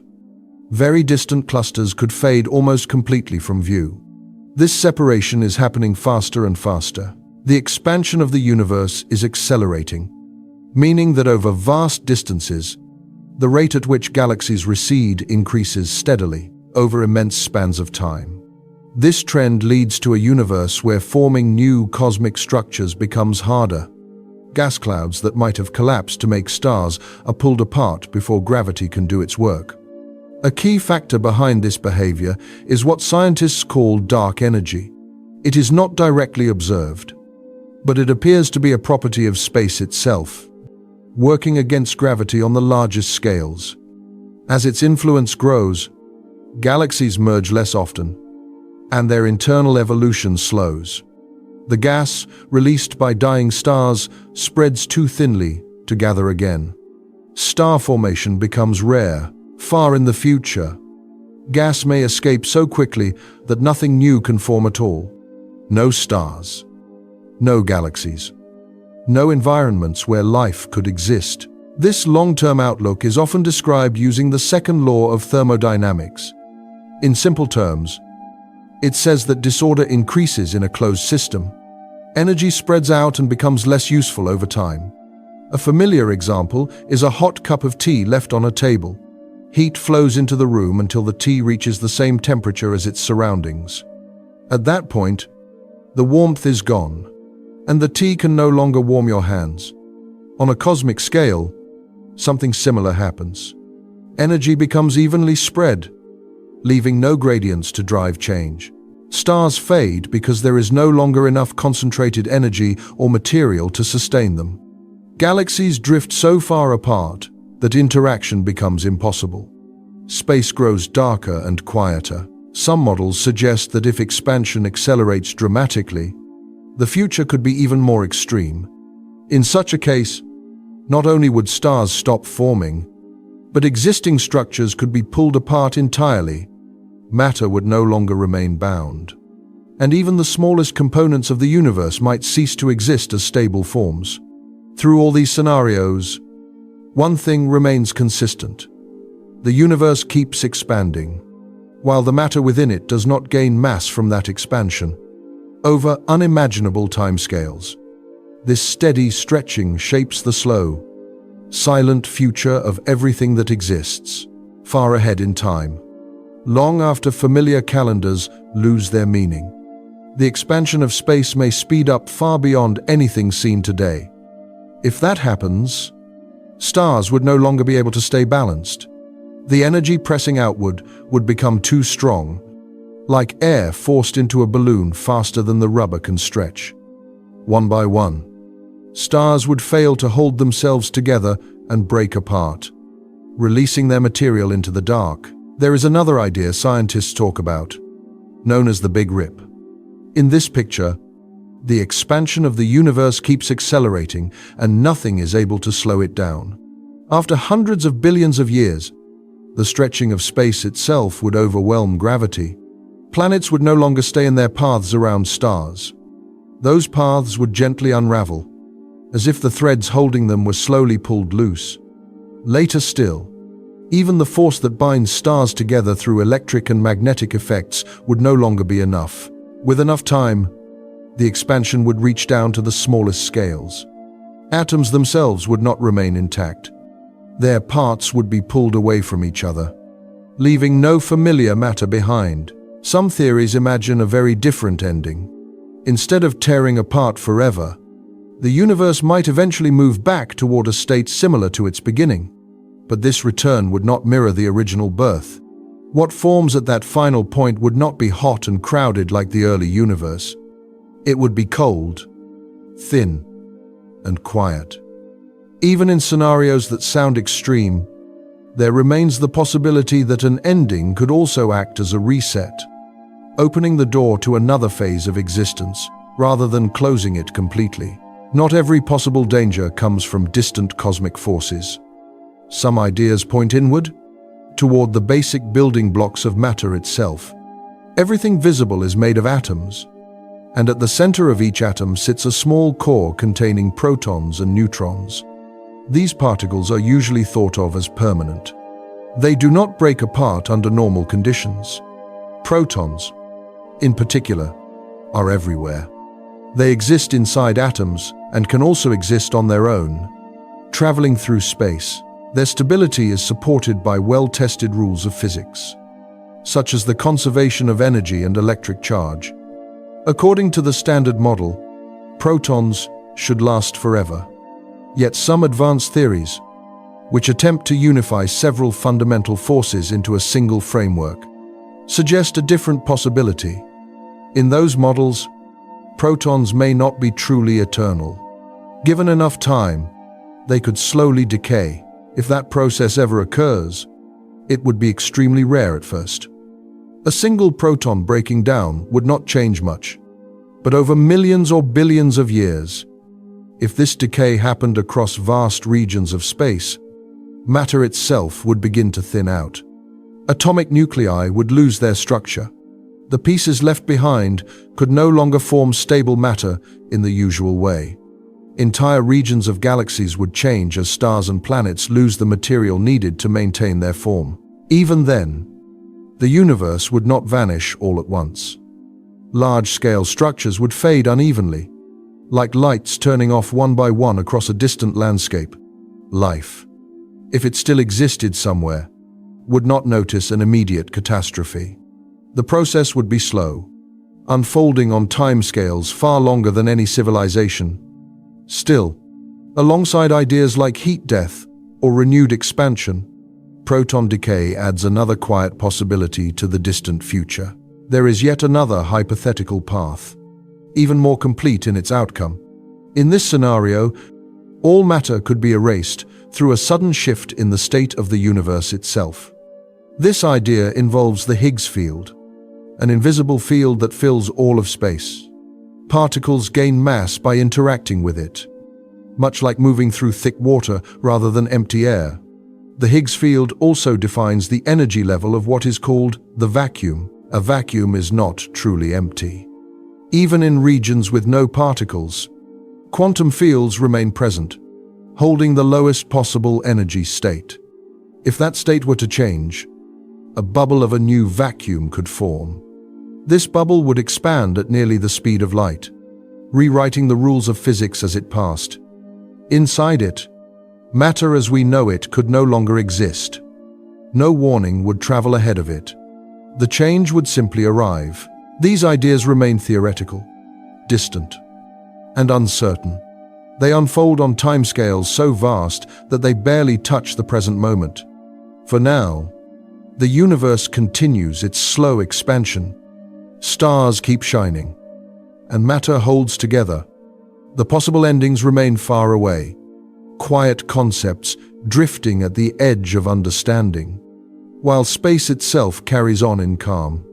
Very distant clusters could fade almost completely from view. This separation is happening faster and faster. The expansion of the universe is accelerating, meaning that over vast distances, the rate at which galaxies recede increases steadily over immense spans of time. This trend leads to a universe where forming new cosmic structures becomes harder. Gas clouds that might have collapsed to make stars are pulled apart before gravity can do its work. A key factor behind this behavior is what scientists call dark energy. It is not directly observed, but it appears to be a property of space itself, working against gravity on the largest scales. As its influence grows, galaxies merge less often, and their internal evolution slows. The gas, released by dying stars, spreads too thinly to gather again. Star formation becomes rare. Far in the future, gas may escape so quickly that nothing new can form at all. No stars, no galaxies, no environments where life could exist. This long-term outlook is often described using the second law of thermodynamics. In simple terms, it says that disorder increases in a closed system. Energy spreads out and becomes less useful over time. A familiar example is a hot cup of tea left on a table. Heat flows into the room until the tea reaches the same temperature as its surroundings. At that point, the warmth is gone, and the tea can no longer warm your hands. On a cosmic scale, something similar happens. Energy becomes evenly spread, leaving no gradients to drive change. Stars fade because there is no longer enough concentrated energy or material to sustain them. Galaxies drift so far apart that interaction becomes impossible. Space grows darker and quieter. Some models suggest that if expansion accelerates dramatically, the future could be even more extreme. In such a case, not only would stars stop forming, but existing structures could be pulled apart entirely. Matter would no longer remain bound, and even the smallest components of the universe might cease to exist as stable forms. Through all these scenarios, one thing remains consistent. The universe keeps expanding, while the matter within it does not gain mass from that expansion, over unimaginable timescales. This steady stretching shapes the slow, silent future of everything that exists, far ahead in time, long after familiar calendars lose their meaning. The expansion of space may speed up far beyond anything seen today. If that happens, stars would no longer be able to stay balanced. The energy pressing outward would become too strong, like air forced into a balloon faster than the rubber can stretch. One by one, stars would fail to hold themselves together and break apart, releasing their material into the dark. There is another idea scientists talk about, known as the Big Rip. In this picture, the expansion of the universe keeps accelerating and nothing is able to slow it down. After hundreds of billions of years, the stretching of space itself would overwhelm gravity. Planets would no longer stay in their paths around stars. Those paths would gently unravel, as if the threads holding them were slowly pulled loose. Later still, even the force that binds stars together through electric and magnetic effects would no longer be enough. With enough time, the expansion would reach down to the smallest scales. Atoms themselves would not remain intact. Their parts would be pulled away from each other, leaving no familiar matter behind. Some theories imagine a very different ending. Instead of tearing apart forever, the universe might eventually move back toward a state similar to its beginning. But this return would not mirror the original birth. What forms at that final point would not be hot and crowded like the early universe. It would be cold, thin, and quiet. Even in scenarios that sound extreme, there remains the possibility that an ending could also act as a reset, opening the door to another phase of existence rather than closing it completely. Not every possible danger comes from distant cosmic forces. Some ideas point inward, toward the basic building blocks of matter itself. Everything visible is made of atoms, and at the center of each atom sits a small core containing protons and neutrons. These particles are usually thought of as permanent. They do not break apart under normal conditions. Protons, in particular, are everywhere. They exist inside atoms and can also exist on their own, traveling through space. Their stability is supported by well-tested rules of physics, such as the conservation of energy and electric charge. According to the Standard Model, protons should last forever. Yet some advanced theories, which attempt to unify several fundamental forces into a single framework, suggest a different possibility. In those models, protons may not be truly eternal. Given enough time, they could slowly decay. If that process ever occurs, it would be extremely rare at first. A single proton breaking down would not change much, but over millions or billions of years, if this decay happened across vast regions of space, matter itself would begin to thin out. Atomic nuclei would lose their structure. The pieces left behind could no longer form stable matter in the usual way. Entire regions of galaxies would change as stars and planets lose the material needed to maintain their form. Even then, the universe would not vanish all at once. Large-scale structures would fade unevenly, like lights turning off one by one across a distant landscape. Life, if it still existed somewhere, would not notice an immediate catastrophe. The process would be slow, unfolding on timescales far longer than any civilization. Still, alongside ideas like heat death or renewed expansion, proton decay adds another quiet possibility to the distant future. There is yet another hypothetical path, even more complete in its outcome. In this scenario, all matter could be erased through a sudden shift in the state of the universe itself. This idea involves the Higgs field, an invisible field that fills all of space. Particles gain mass by interacting with it, much like moving through thick water rather than empty air. The Higgs field also defines the energy level of what is called the vacuum. A vacuum is not truly empty. Even in regions with no particles, quantum fields remain present, holding the lowest possible energy state. If that state were to change, a bubble of a new vacuum could form. This bubble would expand at nearly the speed of light, rewriting the rules of physics as it passed. Inside it, matter as we know it could no longer exist. No warning would travel ahead of it. The change would simply arrive. These ideas remain theoretical, distant, and uncertain. They unfold on timescales so vast that they barely touch the present moment. For now, the universe continues its slow expansion. Stars keep shining, and matter holds together. The possible endings remain far away, quiet concepts drifting at the edge of understanding, while space itself carries on in calm,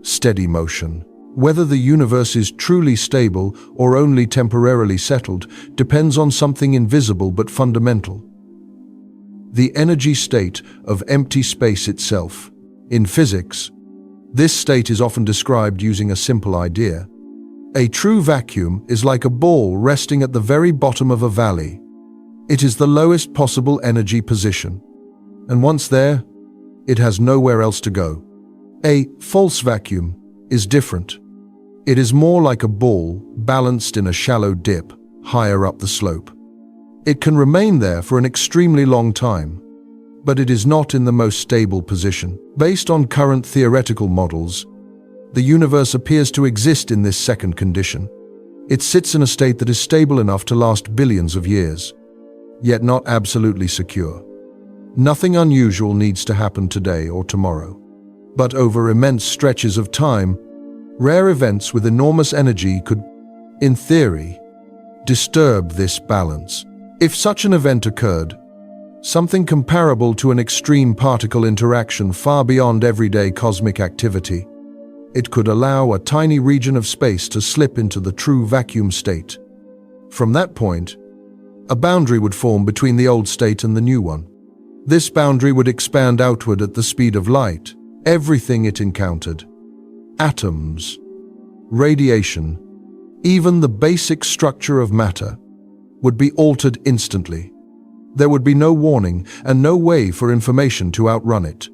steady motion. Whether the universe is truly stable or only temporarily settled depends on something invisible but fundamental: the energy state of empty space itself. In physics, this state is often described using a simple idea. A true vacuum is like a ball resting at the very bottom of a valley. It is the lowest possible energy position, and once there, it has nowhere else to go. A false vacuum is different. It is more like a ball balanced in a shallow dip higher up the slope. It can remain there for an extremely long time, but it is not in the most stable position. Based on current theoretical models, the universe appears to exist in this second condition. It sits in a state that is stable enough to last billions of years, yet not absolutely secure. Nothing unusual needs to happen today or tomorrow. But over immense stretches of time, rare events with enormous energy could, in theory, disturb this balance. If such an event occurred, something comparable to an extreme particle interaction far beyond everyday cosmic activity. It could allow a tiny region of space to slip into the true vacuum state. From that point, a boundary would form between the old state and the new one. This boundary would expand outward at the speed of light. Everything it encountered, atoms, radiation, even the basic structure of matter, would be altered instantly. There would be no warning and no way for information to outrun it.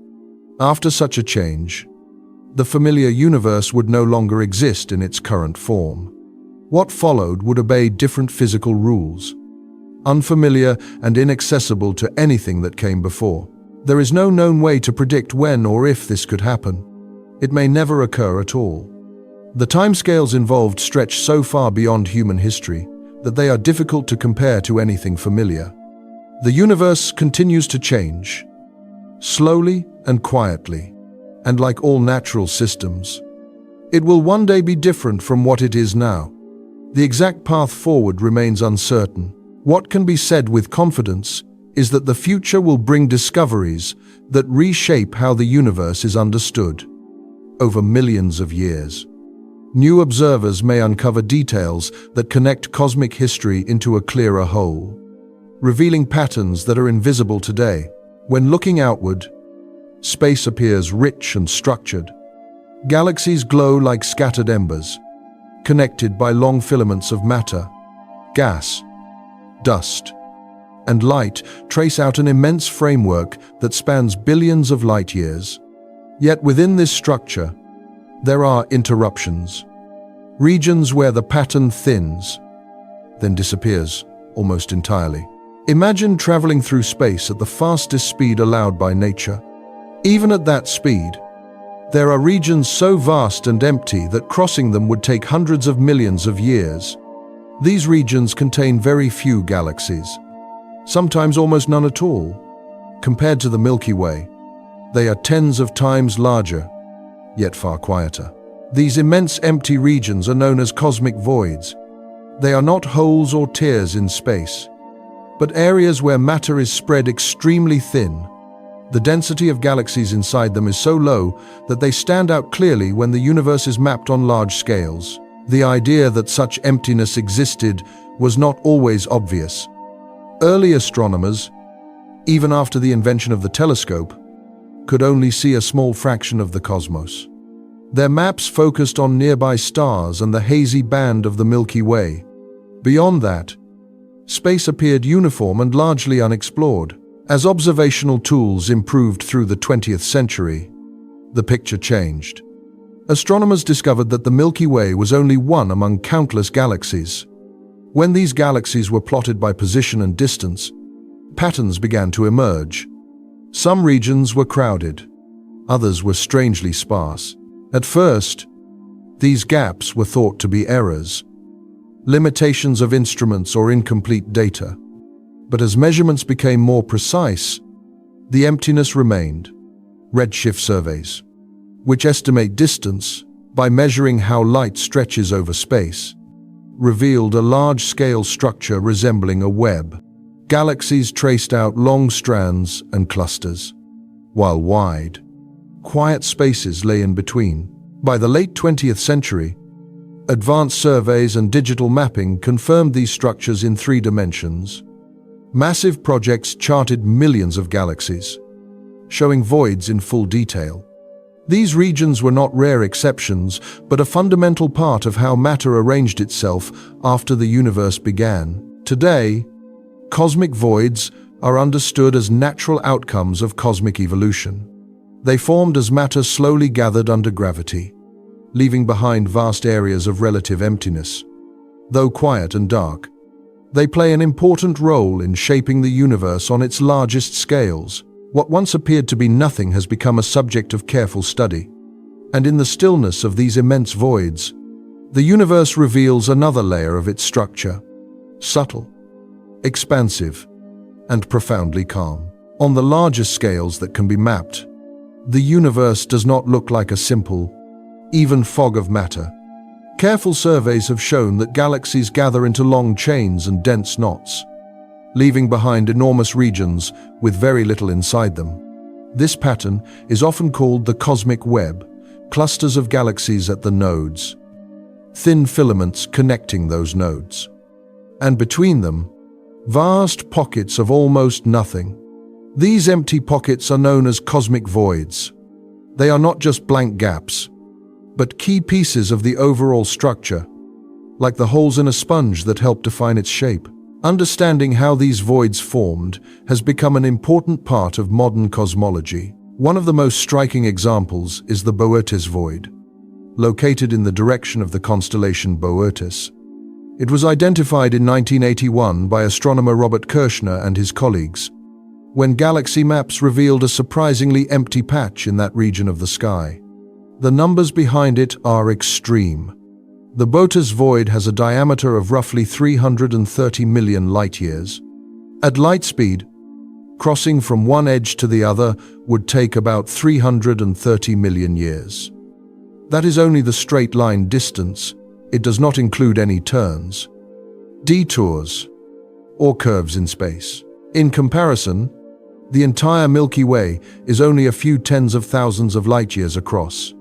After such a change, the familiar universe would no longer exist in its current form. What followed would obey different physical rules, unfamiliar and inaccessible to anything that came before. There is no known way to predict when or if this could happen. It may never occur at all. The timescales involved stretch so far beyond human history that they are difficult to compare to anything familiar. The universe continues to change, slowly and quietly, and like all natural systems, it will one day be different from what it is now. The exact path forward remains uncertain. What can be said with confidence is that the future will bring discoveries that reshape how the universe is understood. Over millions of years, new observers may uncover details that connect cosmic history into a clearer whole, revealing patterns that are invisible today. When looking outward, space appears rich and structured. Galaxies glow like scattered embers, connected by long filaments of matter, gas, dust, and light trace out an immense framework that spans billions of light years. Yet within this structure, there are interruptions, regions where the pattern thins, then disappears almost entirely. Imagine traveling through space at the fastest speed allowed by nature. Even at that speed, there are regions so vast and empty that crossing them would take hundreds of millions of years. These regions contain very few galaxies, sometimes almost none at all. Compared to the Milky Way, they are tens of times larger, yet far quieter. These immense empty regions are known as cosmic voids. They are not holes or tears in space, but areas where matter is spread extremely thin. The density of galaxies inside them is so low that they stand out clearly when the universe is mapped on large scales. The idea that such emptiness existed was not always obvious. Early astronomers, even after the invention of the telescope, could only see a small fraction of the cosmos. Their maps focused on nearby stars and the hazy band of the Milky Way. Beyond that, space appeared uniform and largely unexplored. As observational tools improved through the 20th century, the picture changed. Astronomers discovered that the Milky Way was only one among countless galaxies. When these galaxies were plotted by position and distance, patterns began to emerge. Some regions were crowded, others were strangely sparse. At first, these gaps were thought to be errors, limitations of instruments or incomplete data. But as measurements became more precise, the emptiness remained. Redshift surveys, which estimate distance by measuring how light stretches over space, revealed a large-scale structure resembling a web. Galaxies traced out long strands and clusters, while wide, quiet spaces lay in between. By the late 20th century, advanced surveys and digital mapping confirmed these structures in 3 dimensions. Massive projects charted millions of galaxies, showing voids in full detail. These regions were not rare exceptions, but a fundamental part of how matter arranged itself after the universe began. Today, cosmic voids are understood as natural outcomes of cosmic evolution. They formed as matter slowly gathered under gravity, leaving behind vast areas of relative emptiness. Though quiet and dark, they play an important role in shaping the universe on its largest scales. What once appeared to be nothing has become a subject of careful study. And in the stillness of these immense voids, the universe reveals another layer of its structure, subtle, expansive, and profoundly calm. On the largest scales that can be mapped, the universe does not look like a simple, even fog of matter. Careful surveys have shown that galaxies gather into long chains and dense knots. leaving behind enormous regions with very little inside them. This pattern is often called the cosmic web, clusters of galaxies at the nodes, thin filaments connecting those nodes. And between them, vast pockets of almost nothing. These empty pockets are known as cosmic voids. They are not just blank gaps, but key pieces of the overall structure, like the holes in a sponge that help define its shape. Understanding how these voids formed has become an important part of modern cosmology. One of the most striking examples is the Boötes void, located in the direction of the constellation Boötes. It was identified in 1981 by astronomer Robert Kirshner and his colleagues, when galaxy maps revealed a surprisingly empty patch in that region of the sky. The numbers behind it are extreme. The Boötes void has a diameter of roughly 330 million light-years. At light speed, crossing from one edge to the other would take about 330 million years. That is only the straight line distance. It does not include any turns, detours, or curves in space. In comparison, the entire Milky Way is only a few tens of thousands of light-years across.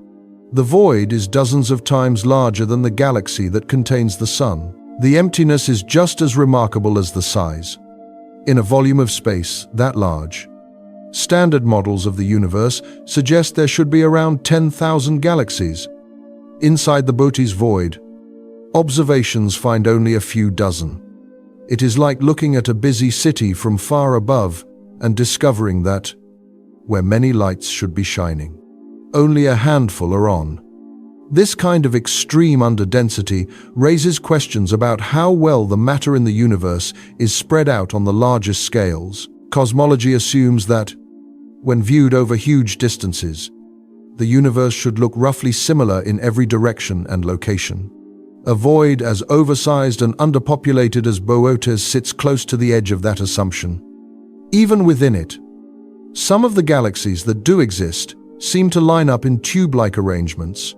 The void is dozens of times larger than the galaxy that contains the Sun. The emptiness is just as remarkable as the size. In a volume of space that large, standard models of the universe suggest there should be around 10,000 galaxies. Inside the Boötes void, observations find only a few dozen. It is like looking at a busy city from far above and discovering that, where many lights should be shining, only a handful are on. This kind of extreme underdensity raises questions about how well the matter in the universe is spread out on the largest scales. Cosmology assumes that, when viewed over huge distances, the universe should look roughly similar in every direction and location. A void as oversized and underpopulated as Boötes sits close to the edge of that assumption. Even within it, some of the galaxies that do exist seem to line up in tube-like arrangements,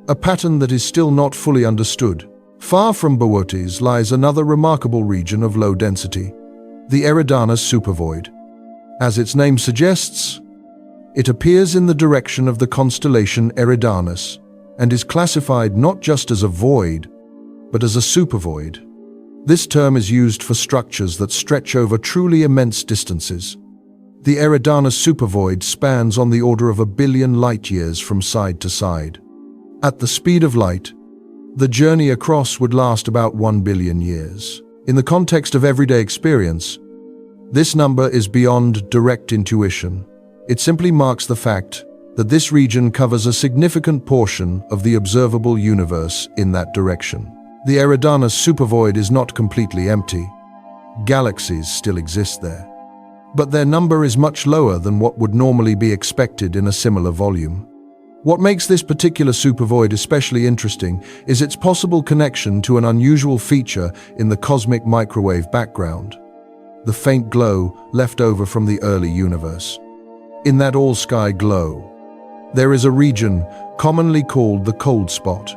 a pattern that is still not fully understood. Far from Boötes lies another remarkable region of low density, the Eridanus supervoid. As its name suggests, it appears in the direction of the constellation Eridanus and is classified not just as a void, but as a supervoid. This term is used for structures that stretch over truly immense distances. The Eridanus supervoid spans on the order of 1 billion light-years from side to side. At the speed of light, the journey across would last about 1 billion years. In the context of everyday experience, this number is beyond direct intuition. It simply marks the fact that this region covers a significant portion of the observable universe in that direction. The Eridanus supervoid is not completely empty. Galaxies still exist there, but their number is much lower than what would normally be expected in a similar volume. What makes this particular supervoid especially interesting is its possible connection to an unusual feature in the cosmic microwave background, the faint glow left over from the early universe. In that all-sky glow, there is a region commonly called the cold spot,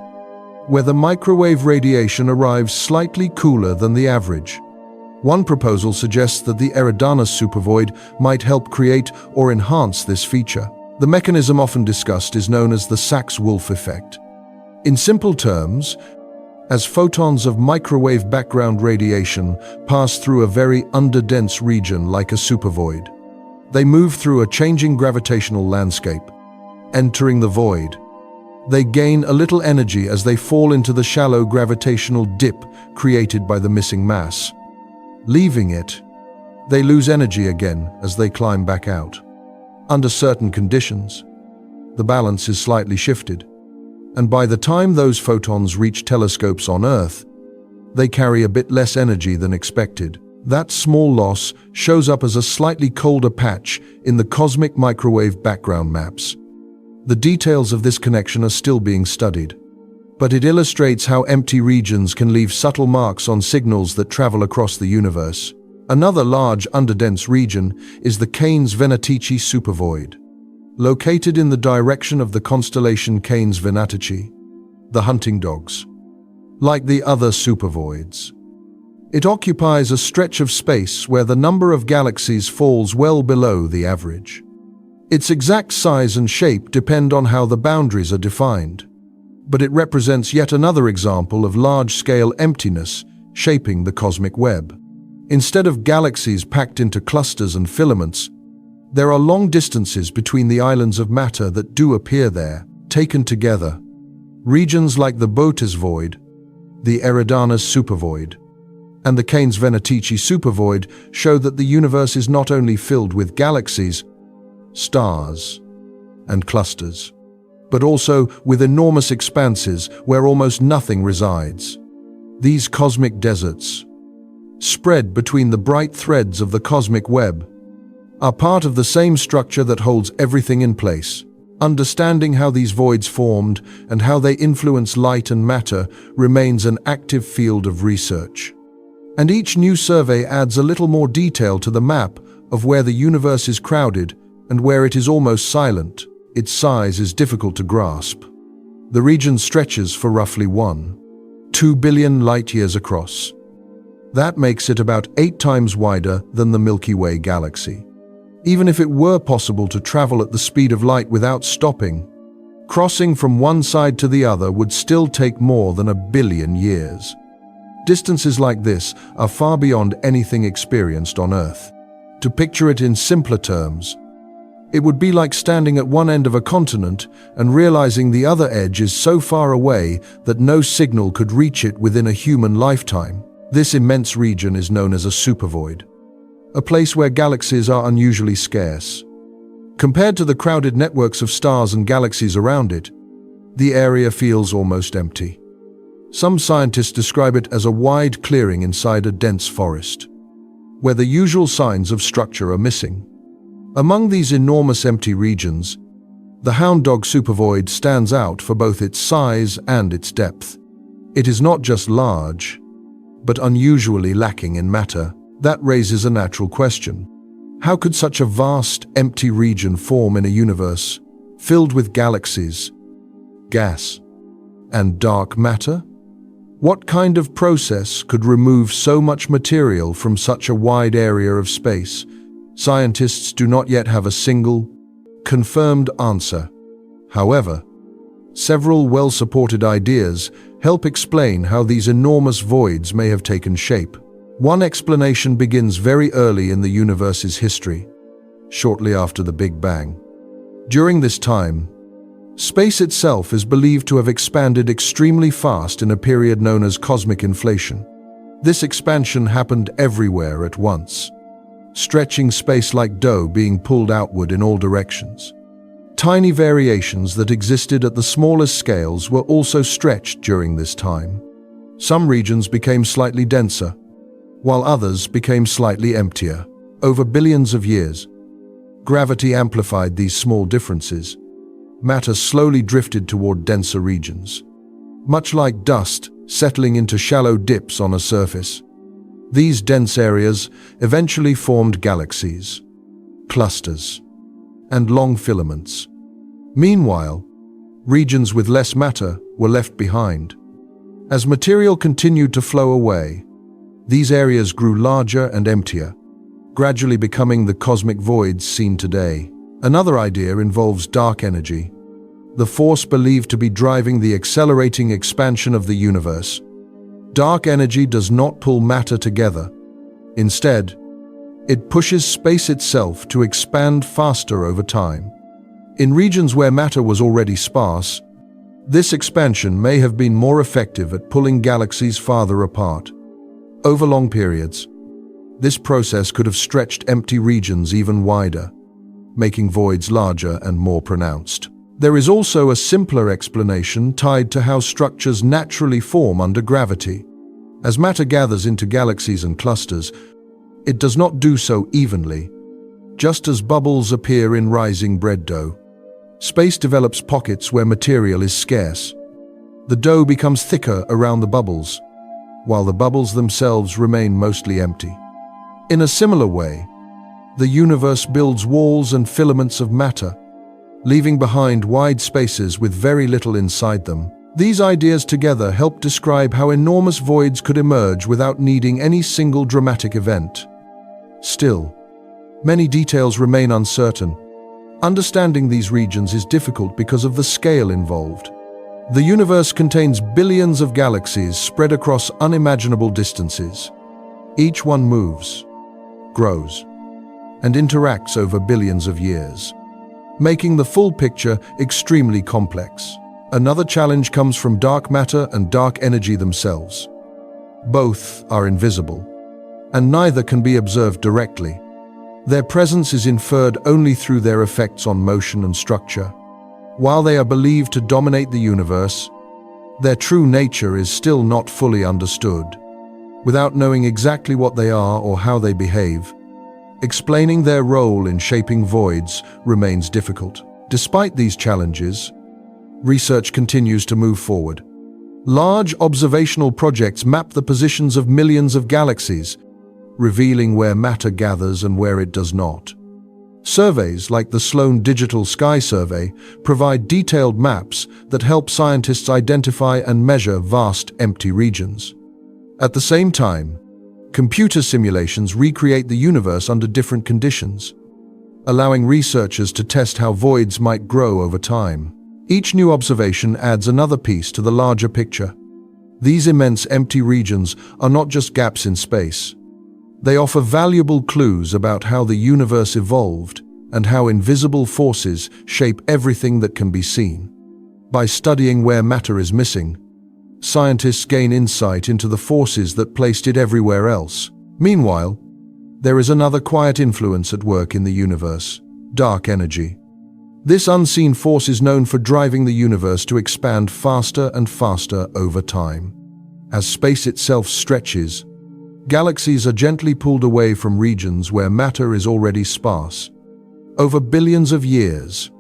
where the microwave radiation arrives slightly cooler than the average. One proposal suggests that the Eridanus supervoid might help create or enhance this feature. The mechanism often discussed is known as the Sachs-Wolf effect. In simple terms, as photons of microwave background radiation pass through a very underdense region like a supervoid, they move through a changing gravitational landscape, entering the void. They gain a little energy as they fall into the shallow gravitational dip created by the missing mass. Leaving it, they lose energy again as they climb back out. Under certain conditions, the balance is slightly shifted, and by the time those photons reach telescopes on Earth, they carry a bit less energy than expected. That small loss shows up as a slightly colder patch in the cosmic microwave background maps. The details of this connection are still being studied, but it illustrates how empty regions can leave subtle marks on signals that travel across the universe. Another large underdense region is the Canes Venatici supervoid, located in the direction of the constellation Canes Venatici, the hunting dogs. Like the other supervoids, It occupies a stretch of space where the number of galaxies falls well below the average. Its exact size and shape depend on how the boundaries are defined, but it represents yet another example of large-scale emptiness shaping the cosmic web. Instead of galaxies packed into clusters and filaments, there are long distances between the islands of matter that do appear there, taken together. Regions like the Bootes void, the Eridanus supervoid, and the Keynes-Venatici supervoid show that the universe is not only filled with galaxies, stars, and clusters, but also with enormous expanses where almost nothing resides. These cosmic deserts, spread between the bright threads of the cosmic web, are part of the same structure that holds everything in place. Understanding how these voids formed and how they influence light and matter remains an active field of research. And each new survey adds a little more detail to the map of where the universe is crowded and where it is almost silent. Its size is difficult to grasp. The region stretches for roughly 1.2 billion light-years across. That makes it about 8 times wider than the Milky Way galaxy. Even if it were possible to travel at the speed of light without stopping, crossing from one side to the other would still take more than 1 billion years. Distances like this are far beyond anything experienced on Earth. To picture it in simpler terms, it would be like standing at one end of a continent and realizing the other edge is so far away that no signal could reach it within a human lifetime. This immense region is known as a supervoid, a place where galaxies are unusually scarce. Compared to the crowded networks of stars and galaxies around it, the area feels almost empty. Some scientists describe it as a wide clearing inside a dense forest, where the usual signs of structure are missing. Among these enormous empty regions, the Hound Dog supervoid stands out for both its size and its depth. It is not just large, but unusually lacking in matter. That raises a natural question. How could such a vast, empty region form in a universe filled with galaxies, gas, and dark matter? What kind of process could remove so much material from such a wide area of space? Scientists do not yet have a single, confirmed answer. However, several well-supported ideas help explain how these enormous voids may have taken shape. One explanation begins very early in the universe's history, shortly after the Big Bang. During this time, space itself is believed to have expanded extremely fast in a period known as cosmic inflation. This expansion happened everywhere at once, stretching space like dough being pulled outward in all directions. Tiny variations that existed at the smallest scales were also stretched during this time. Some regions became slightly denser, while others became slightly emptier. Over billions of years, gravity amplified these small differences. Matter slowly drifted toward denser regions, much like dust settling into shallow dips on a surface. These dense areas eventually formed galaxies, clusters, and long filaments. Meanwhile, regions with less matter were left behind. As material continued to flow away, these areas grew larger and emptier, gradually becoming the cosmic voids seen today. Another idea involves dark energy, the force believed to be driving the accelerating expansion of the universe. Dark energy does not pull matter together. Instead, it pushes space itself to expand faster over time. In regions where matter was already sparse, this expansion may have been more effective at pulling galaxies farther apart. Over long periods, this process could have stretched empty regions even wider, making voids larger and more pronounced. There is also a simpler explanation tied to how structures naturally form under gravity. As matter gathers into galaxies and clusters, it does not do so evenly. Just as bubbles appear in rising bread dough, space develops pockets where material is scarce. The dough becomes thicker around the bubbles, while the bubbles themselves remain mostly empty. In a similar way, the universe builds walls and filaments of matter, leaving behind wide spaces with very little inside them. These ideas together help describe how enormous voids could emerge without needing any single dramatic event. Still, many details remain uncertain. Understanding these regions is difficult because of the scale involved. The universe contains billions of galaxies spread across unimaginable distances. Each one moves, grows, and interacts over billions of years, making the full picture extremely complex. Another challenge comes from dark matter and dark energy themselves. Both are invisible, and neither can be observed directly. Their presence is inferred only through their effects on motion and structure. While they are believed to dominate the universe, their true nature is still not fully understood. Without knowing exactly what they are or how they behave, explaining their role in shaping voids remains difficult. Despite these challenges, research continues to move forward. Large observational projects map the positions of millions of galaxies, revealing where matter gathers and where it does not. Surveys like the Sloan Digital Sky Survey provide detailed maps that help scientists identify and measure vast empty regions. At the same time, computer simulations recreate the universe under different conditions, allowing researchers to test how voids might grow over time. Each new observation adds another piece to the larger picture. These immense empty regions are not just gaps in space. They offer valuable clues about how the universe evolved and how invisible forces shape everything that can be seen. By studying where matter is missing, scientists gain insight into the forces that placed it everywhere else. Meanwhile, there is another quiet influence at work in the universe: dark energy. This unseen force is known for driving the universe to expand faster and faster over time. As space itself stretches, galaxies are gently pulled away from regions where matter is already sparse. Over billions of years,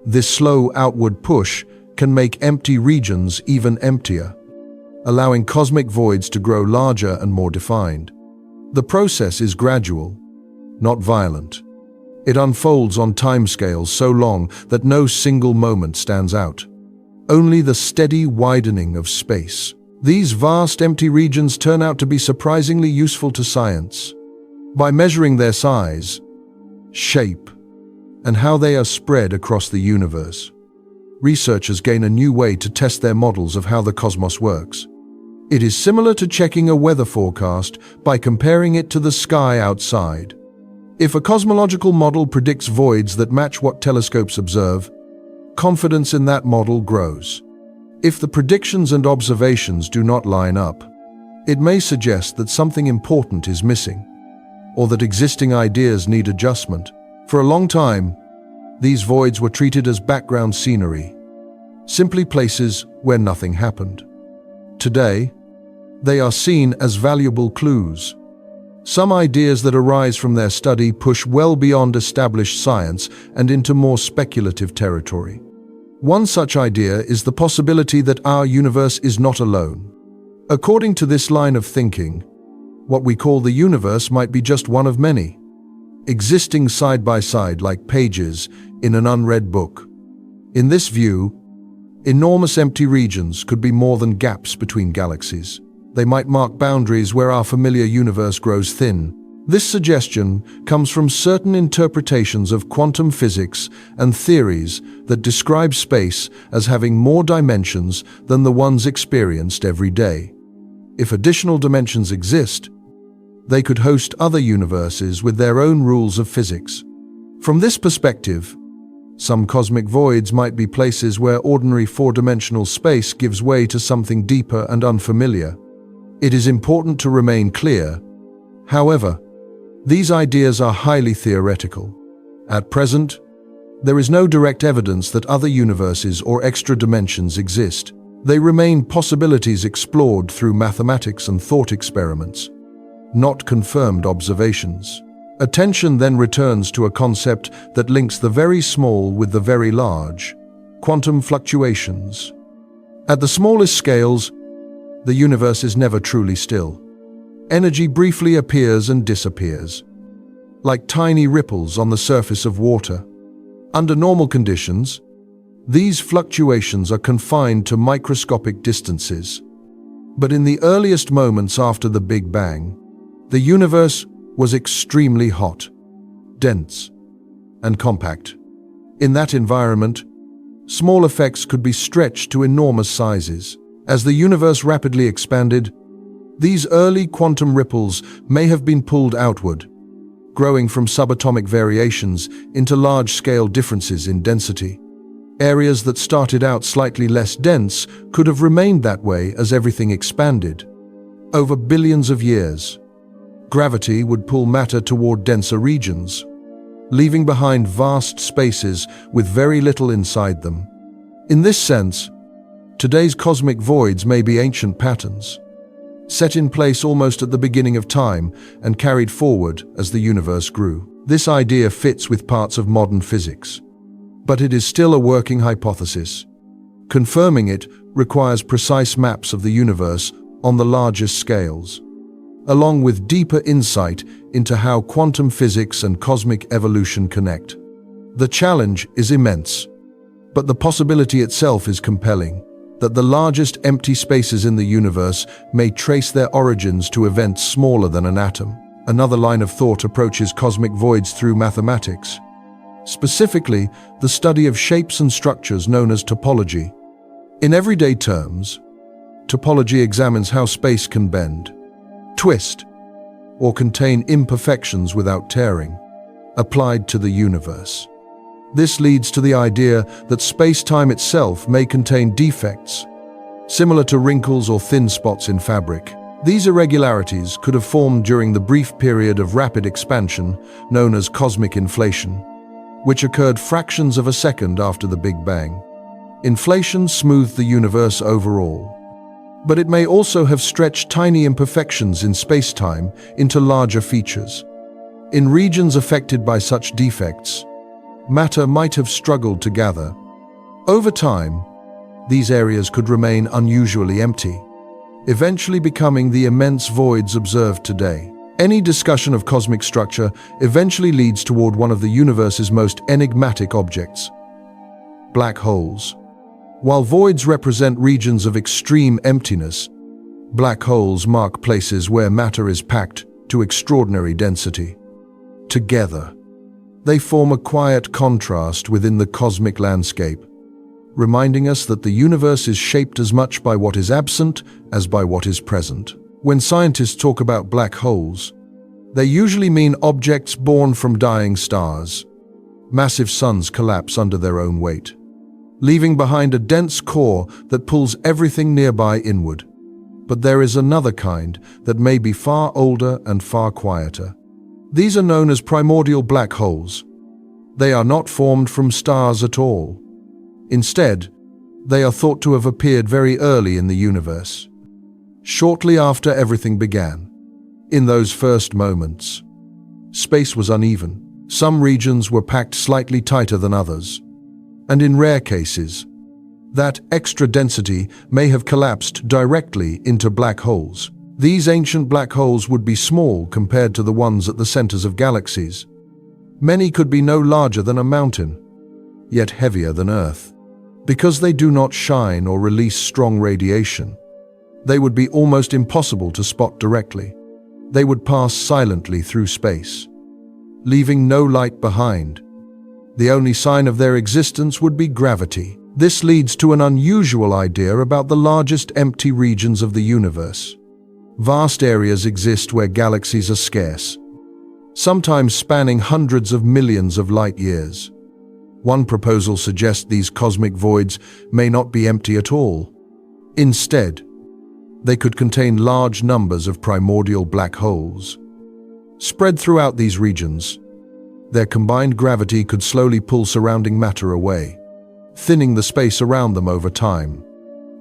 this slow outward push can make empty regions even emptier, allowing cosmic voids to grow larger and more defined. The process is gradual, not violent. It unfolds on timescales so long that no single moment stands out. Only the steady widening of space. These vast empty regions turn out to be surprisingly useful to science. By measuring their size, shape, and how they are spread across the universe, researchers gain a new way to test their models of how the cosmos works. It is similar to checking a weather forecast by comparing it to the sky outside. If a cosmological model predicts voids that match what telescopes observe, confidence in that model grows. If the predictions and observations do not line up, it may suggest that something important is missing, or that existing ideas need adjustment. For a long time, these voids were treated as background scenery, simply places where nothing happened. Today, they are seen as valuable clues. Some ideas that arise from their study push well beyond established science and into more speculative territory. One such idea is the possibility that our universe is not alone. According to this line of thinking, what we call the universe might be just one of many, existing side by side like pages in an unread book. In this view, enormous empty regions could be more than gaps between galaxies. They might mark boundaries where our familiar universe grows thin. This suggestion comes from certain interpretations of quantum physics and theories that describe space as having more dimensions than the ones experienced every day. If additional dimensions exist, they could host other universes with their own rules of physics. From this perspective, some cosmic voids might be places where ordinary four-dimensional space gives way to something deeper and unfamiliar. It is important to remain clear. However, these ideas are highly theoretical. At present, there is no direct evidence that other universes or extra dimensions exist. They remain possibilities explored through mathematics and thought experiments, not confirmed observations. Attention then returns to a concept that links the very small with the very large: quantum fluctuations. At the smallest scales, the universe is never truly still. Energy briefly appears and disappears, like tiny ripples on the surface of water. Under normal conditions, These fluctuations are confined to microscopic distances. But in the earliest moments after the Big Bang, the universe was extremely hot, dense, and compact. In that environment, small effects could be stretched to enormous sizes. As the universe rapidly expanded, these early quantum ripples may have been pulled outward, growing from subatomic variations into large-scale differences in density. Areas that started out slightly less dense could have remained that way as everything expanded. Over billions of years, gravity would pull matter toward denser regions, leaving behind vast spaces with very little inside them. In this sense, today's cosmic voids may be ancient patterns, set in place almost at the beginning of time and carried forward as the universe grew. This idea fits with parts of modern physics, but it is still a working hypothesis. Confirming it requires precise maps of the universe on the largest scales, along with deeper insight into how quantum physics and cosmic evolution connect. The challenge is immense, but the possibility itself is compelling, that the largest empty spaces in the universe may trace their origins to events smaller than an atom. Another line of thought approaches cosmic voids through mathematics, specifically the study of shapes and structures known as topology. In everyday terms, topology examines how space can bend, twist, or contain imperfections without tearing, applied to the universe. This leads to the idea that space-time itself may contain defects, similar to wrinkles or thin spots in fabric. These irregularities could have formed during the brief period of rapid expansion known as cosmic inflation, which occurred fractions of a second after the Big Bang. Inflation smoothed the universe overall, but it may also have stretched tiny imperfections in space-time into larger features. In regions affected by such defects, matter might have struggled to gather. Over time, these areas could remain unusually empty, eventually becoming the immense voids observed today. Any discussion of cosmic structure eventually leads toward one of the universe's most enigmatic objects: black holes. While voids represent regions of extreme emptiness, black holes mark places where matter is packed to extraordinary density. Together, they form a quiet contrast within the cosmic landscape, reminding us that the universe is shaped as much by what is absent as by what is present. When scientists talk about black holes, they usually mean objects born from dying stars. Massive suns collapse under their own weight, leaving behind a dense core that pulls everything nearby inward. But there is another kind that may be far older and far quieter. These are known as primordial black holes. They are not formed from stars at all. Instead, they are thought to have appeared very early in the universe, shortly after everything began. In those first moments, space was uneven. Some regions were packed slightly tighter than others, and in rare cases, that extra density may have collapsed directly into black holes. These ancient black holes would be small compared to the ones at the centers of galaxies. Many could be no larger than a mountain, yet heavier than Earth. Because they do not shine or release strong radiation, they would be almost impossible to spot directly. They would pass silently through space, leaving no light behind. The only sign of their existence would be gravity. This leads to an unusual idea about the largest empty regions of the universe. Vast areas exist where galaxies are scarce, sometimes spanning hundreds of millions of light years. One proposal suggests these cosmic voids may not be empty at all. Instead, they could contain large numbers of primordial black holes. Spread throughout these regions, their combined gravity could slowly pull surrounding matter away, thinning the space around them over time.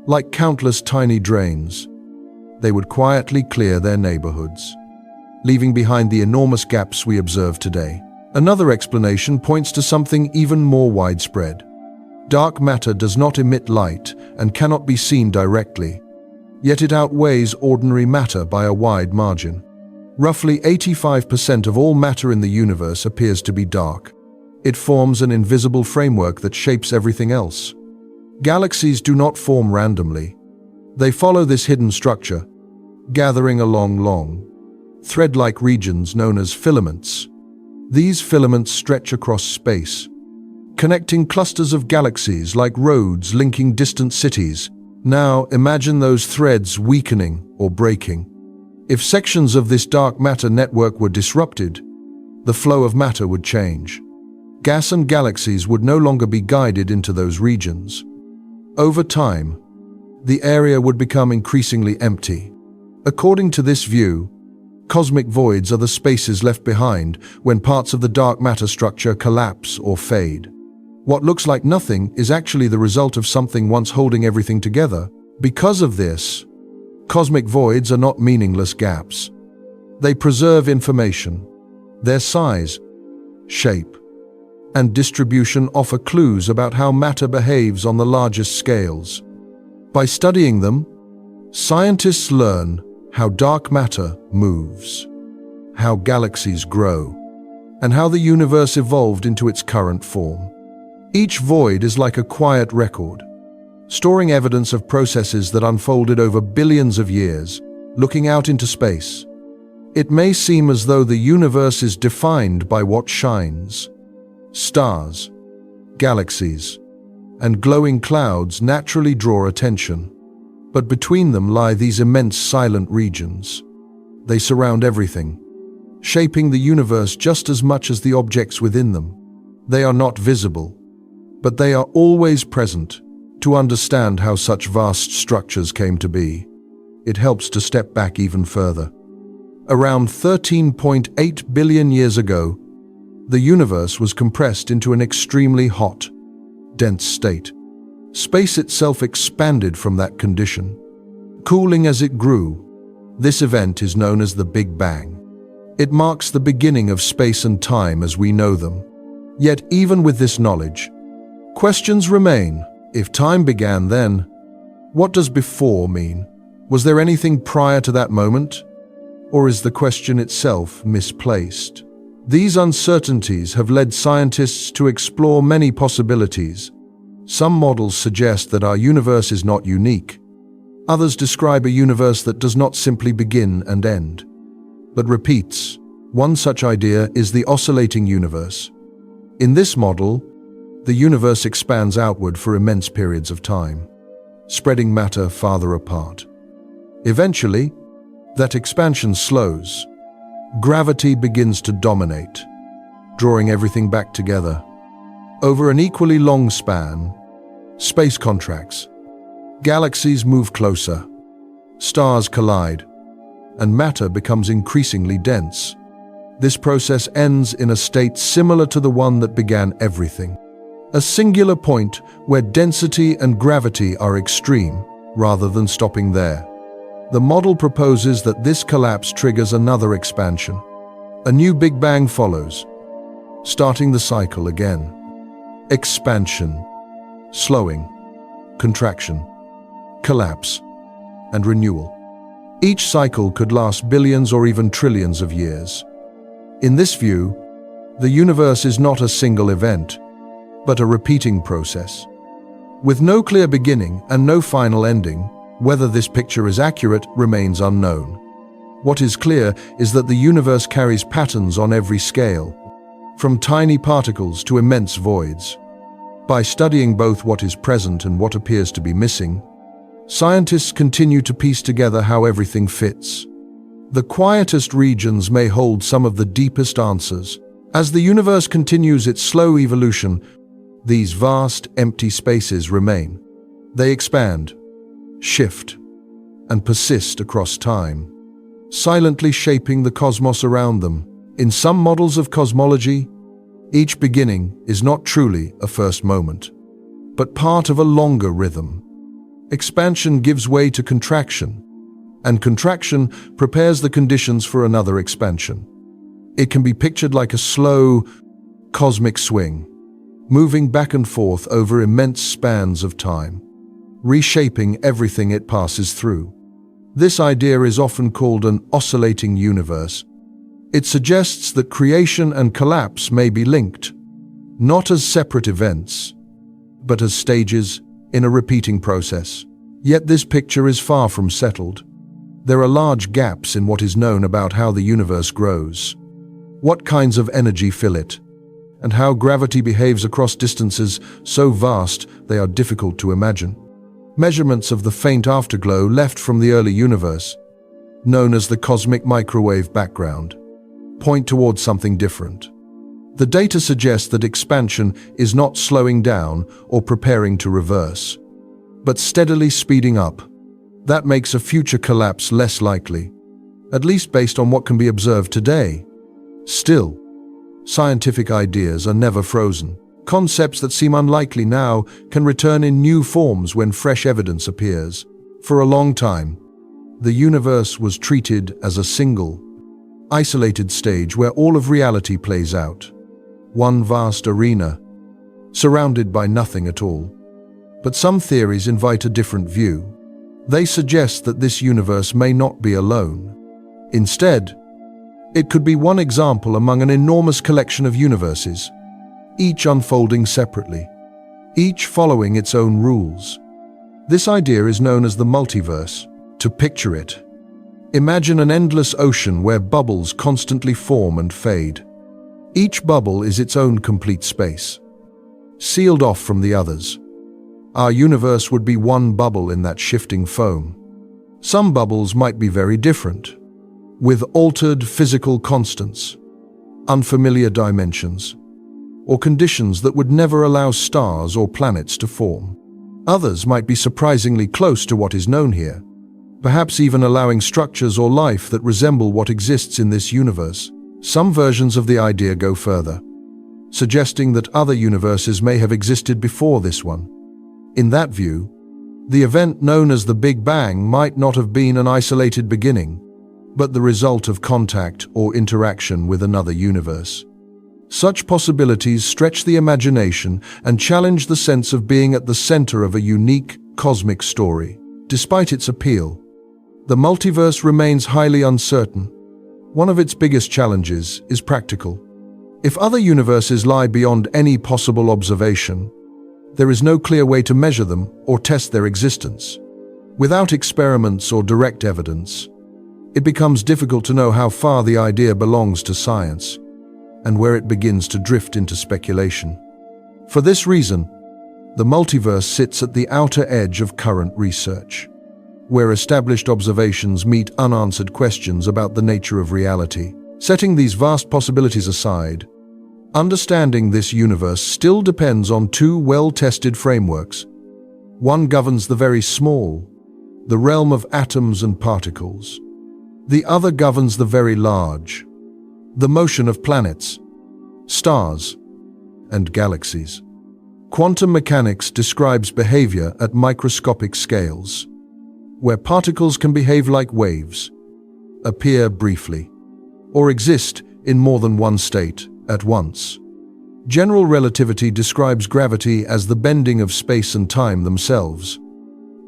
Like countless tiny drains, they would quietly clear their neighborhoods, leaving behind the enormous gaps we observe today. Another explanation points to something even more widespread. Dark matter does not emit light and cannot be seen directly, yet it outweighs ordinary matter by a wide margin. Roughly 85% of all matter in the universe appears to be dark. It forms an invisible framework that shapes everything else. Galaxies do not form randomly. They follow this hidden structure, gathering along long, thread-like regions known as filaments. These filaments stretch across space, connecting clusters of galaxies like roads linking distant cities. Now imagine those threads weakening or breaking. If sections of this dark matter network were disrupted, the flow of matter would change. Gas and galaxies would no longer be guided into those regions. Over time, the area would become increasingly empty. According to this view, cosmic voids are the spaces left behind when parts of the dark matter structure collapse or fade. What looks like nothing is actually the result of something once holding everything together. Because of this, cosmic voids are not meaningless gaps. They preserve information. Their size, shape, and distribution offer clues about how matter behaves on the largest scales. By studying them, scientists learn how dark matter moves, how galaxies grow, and how the universe evolved into its current form. Each void is like a quiet record, storing evidence of processes that unfolded over billions of years. Looking out into space, it may seem as though the universe is defined by what shines. Stars, galaxies, and glowing clouds naturally draw attention. But between them lie these immense silent regions. They surround everything, shaping the universe just as much as the objects within them. They are not visible, but they are always present. To understand how such vast structures came to be, it helps to step back even further. Around 13.8 billion years ago, the universe was compressed into an extremely hot, dense state. Space itself expanded from that condition, cooling as it grew. This event is known as the Big Bang. It marks the beginning of space and time as we know them. Yet even with this knowledge, questions remain. If time began then, what does before mean? Was there anything prior to that moment? Or is the question itself misplaced? These uncertainties have led scientists to explore many possibilities. Some models suggest that our universe is not unique. Others describe a universe that does not simply begin and end, but repeats. One such idea is the oscillating universe. In this model, the universe expands outward for immense periods of time, spreading matter farther apart. Eventually, that expansion slows. Gravity begins to dominate, drawing everything back together. Over an equally long span, space contracts. Galaxies move closer, stars collide, and matter becomes increasingly dense. This process ends in a state similar to the one that began everything. A singular point where density and gravity are extreme, rather than stopping there. The model proposes that this collapse triggers another expansion. A new Big Bang follows, starting the cycle again. Expansion, slowing, contraction, collapse, and renewal. Each cycle could last billions or even trillions of years. In this view, the universe is not a single event, but a repeating process. With no clear beginning and no final ending, whether this picture is accurate remains unknown. What is clear is that the universe carries patterns on every scale, from tiny particles to immense voids. By studying both what is present and what appears to be missing, scientists continue to piece together how everything fits. The quietest regions may hold some of the deepest answers. As the universe continues its slow evolution, these vast, empty spaces remain. They expand, shift, and persist across time, silently shaping the cosmos around them. In some models of cosmology, each beginning is not truly a first moment, but part of a longer rhythm. Expansion gives way to contraction, and contraction prepares the conditions for another expansion. It can be pictured like a slow, cosmic swing, moving back and forth over immense spans of time, reshaping everything it passes through. This idea is often called an oscillating universe. It suggests that creation and collapse may be linked, not as separate events, but as stages in a repeating process. Yet this picture is far from settled. There are large gaps in what is known about how the universe grows, what kinds of energy fill it, and how gravity behaves across distances so vast they are difficult to imagine. Measurements of the faint afterglow left from the early universe, known as the cosmic microwave background, point towards something different. The data suggests that expansion is not slowing down or preparing to reverse, but steadily speeding up. That makes a future collapse less likely, at least based on what can be observed today. Still, scientific ideas are never frozen. Concepts that seem unlikely now can return in new forms when fresh evidence appears. For a long time, the universe was treated as a single, isolated stage where all of reality plays out. One vast arena, surrounded by nothing at all. But some theories invite a different view. They suggest that this universe may not be alone. Instead, it could be one example among an enormous collection of universes, each unfolding separately, each following its own rules. This idea is known as the multiverse. To picture it, imagine an endless ocean where bubbles constantly form and fade. Each bubble is its own complete space, sealed off from the others. Our universe would be one bubble in that shifting foam. Some bubbles might be very different, with altered physical constants, unfamiliar dimensions, or conditions that would never allow stars or planets to form. Others might be surprisingly close to what is known here, perhaps even allowing structures or life that resemble what exists in this universe. Some versions of the idea go further, suggesting that other universes may have existed before this one. In that view, the event known as the Big Bang might not have been an isolated beginning, but the result of contact or interaction with another universe. Such possibilities stretch the imagination and challenge the sense of being at the center of a unique cosmic story. Despite its appeal, the multiverse remains highly uncertain. One of its biggest challenges is practical. If other universes lie beyond any possible observation, there is no clear way to measure them or test their existence. Without experiments or direct evidence, it becomes difficult to know how far the idea belongs to science and where it begins to drift into speculation. For this reason, the multiverse sits at the outer edge of current research, where established observations meet unanswered questions about the nature of reality. Setting these vast possibilities aside, understanding this universe still depends on two well-tested frameworks. One governs the very small, the realm of atoms and particles. The other governs the very large, the motion of planets, stars, and galaxies. Quantum mechanics describes behavior at microscopic scales, where particles can behave like waves, appear briefly, or exist in more than one state at once. General relativity describes gravity as the bending of space and time themselves,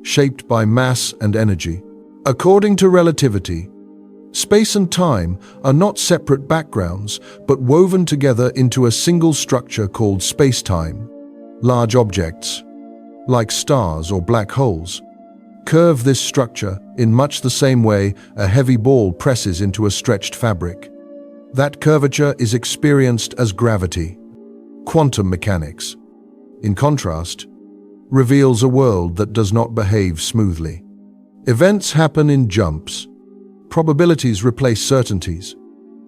shaped by mass and energy. According to relativity, space and time are not separate backgrounds, but woven together into a single structure called spacetime. Large objects, like stars or black holes, curve this structure in much the same way a heavy ball presses into a stretched fabric. That curvature is experienced as gravity. Quantum mechanics, in contrast, reveals a world that does not behave smoothly. Events happen in jumps, probabilities replace certainties,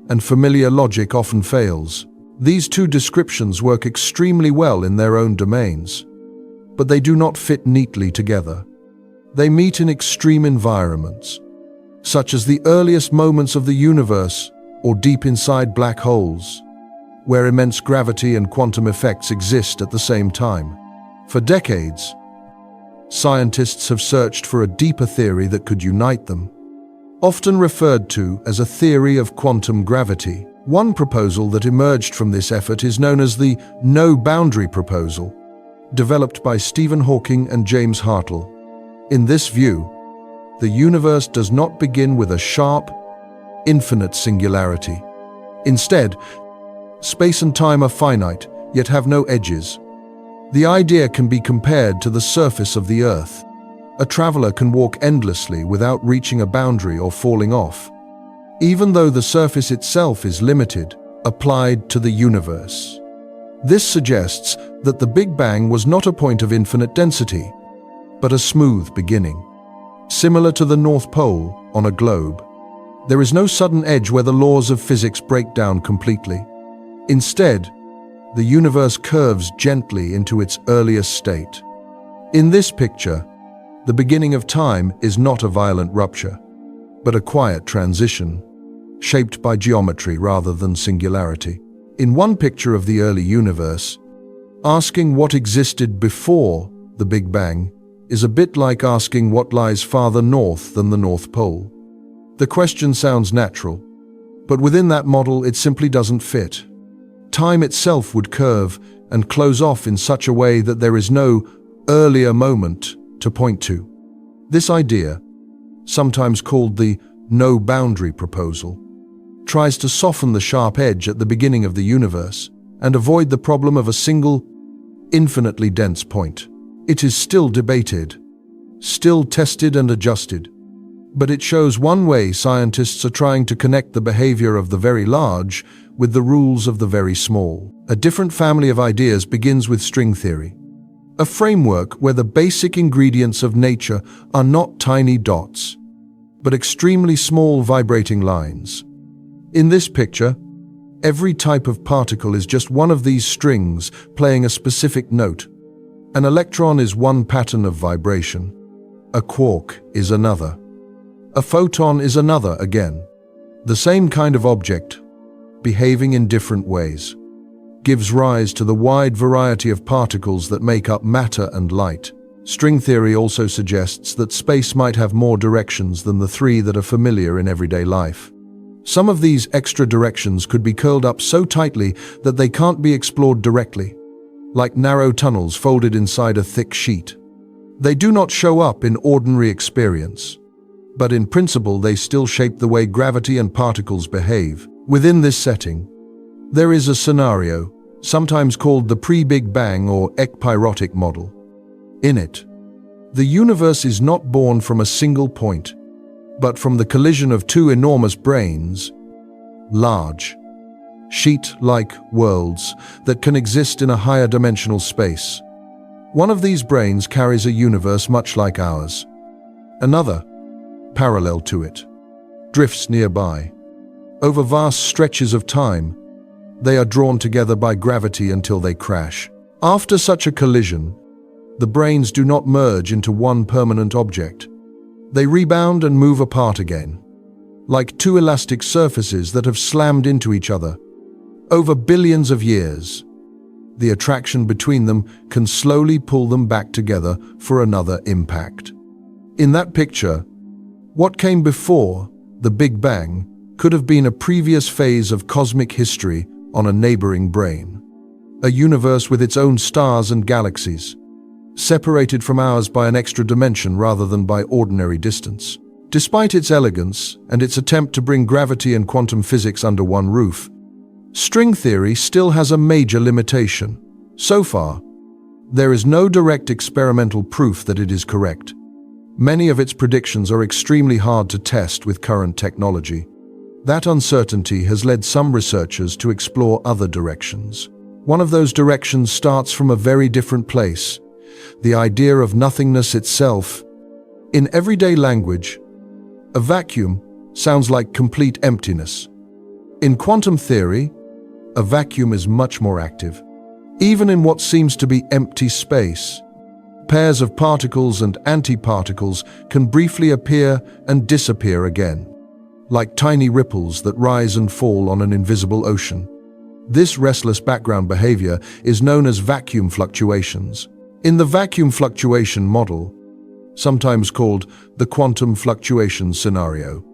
and familiar logic often fails. These two descriptions work extremely well in their own domains, but they do not fit neatly together. They meet in extreme environments, such as the earliest moments of the universe or deep inside black holes, where immense gravity and quantum effects exist at the same time. For decades, scientists have searched for a deeper theory that could unite them, often referred to as a theory of quantum gravity. One proposal that emerged from this effort is known as the no-boundary proposal, developed by Stephen Hawking and James Hartle. In this view, the universe does not begin with a sharp, infinite singularity. Instead, space and time are finite, yet have no edges. The idea can be compared to the surface of the Earth. A traveler can walk endlessly without reaching a boundary or falling off, even though the surface itself is limited, applied to the universe. This suggests that the Big Bang was not a point of infinite density, but a smooth beginning. Similar to the North Pole on a globe, there is no sudden edge where the laws of physics break down completely. Instead, the universe curves gently into its earliest state. In this picture, the beginning of time is not a violent rupture, but a quiet transition, shaped by geometry rather than singularity. In one picture of the early universe, asking what existed before the Big Bang is a bit like asking what lies farther north than the North Pole. The question sounds natural, but within that model it simply doesn't fit. Time itself would curve and close off in such a way that there is no earlier moment to point to. This idea, sometimes called the no-boundary proposal, tries to soften the sharp edge at the beginning of the universe and avoid the problem of a single, infinitely dense point. It is still debated, still tested and adjusted, but it shows one way scientists are trying to connect the behavior of the very large with the rules of the very small. A different family of ideas begins with string theory, a framework where the basic ingredients of nature are not tiny dots, but extremely small vibrating lines. In this picture, every type of particle is just one of these strings playing a specific note. An electron is one pattern of vibration. A quark is another. A photon is another again. The same kind of object, behaving in different ways, gives rise to the wide variety of particles that make up matter and light. String theory also suggests that space might have more directions than the three that are familiar in everyday life. Some of these extra directions could be curled up so tightly that they can't be explored directly, like narrow tunnels folded inside a thick sheet. They do not show up in ordinary experience, but in principle they still shape the way gravity and particles behave. Within this setting, there is a scenario, sometimes called the pre-Big Bang or ekpyrotic model. In it, the universe is not born from a single point, but from the collision of two enormous brains, large, sheet-like worlds that can exist in a higher dimensional space. One of these brains carries a universe much like ours. Another, parallel to it, drifts nearby. Over vast stretches of time, they are drawn together by gravity until they crash. After such a collision, the brains do not merge into one permanent object. They rebound and move apart again, like two elastic surfaces that have slammed into each other. Over billions of years, the attraction between them can slowly pull them back together for another impact. In that picture, what came before the Big Bang could have been a previous phase of cosmic history on a neighboring brain, a universe with its own stars and galaxies, separated from ours by an extra dimension rather than by ordinary distance. Despite its elegance and its attempt to bring gravity and quantum physics under one roof, string theory still has a major limitation. So far, there is no direct experimental proof that it is correct. Many of its predictions are extremely hard to test with current technology. That uncertainty has led some researchers to explore other directions. One of those directions starts from a very different place, the idea of nothingness itself. In everyday language, a vacuum sounds like complete emptiness. In quantum theory, a vacuum is much more active. Even in what seems to be empty space, pairs of particles and antiparticles can briefly appear and disappear again, like tiny ripples that rise and fall on an invisible ocean. This restless background behavior is known as vacuum fluctuations. In the vacuum fluctuation model, sometimes called the quantum fluctuation scenario,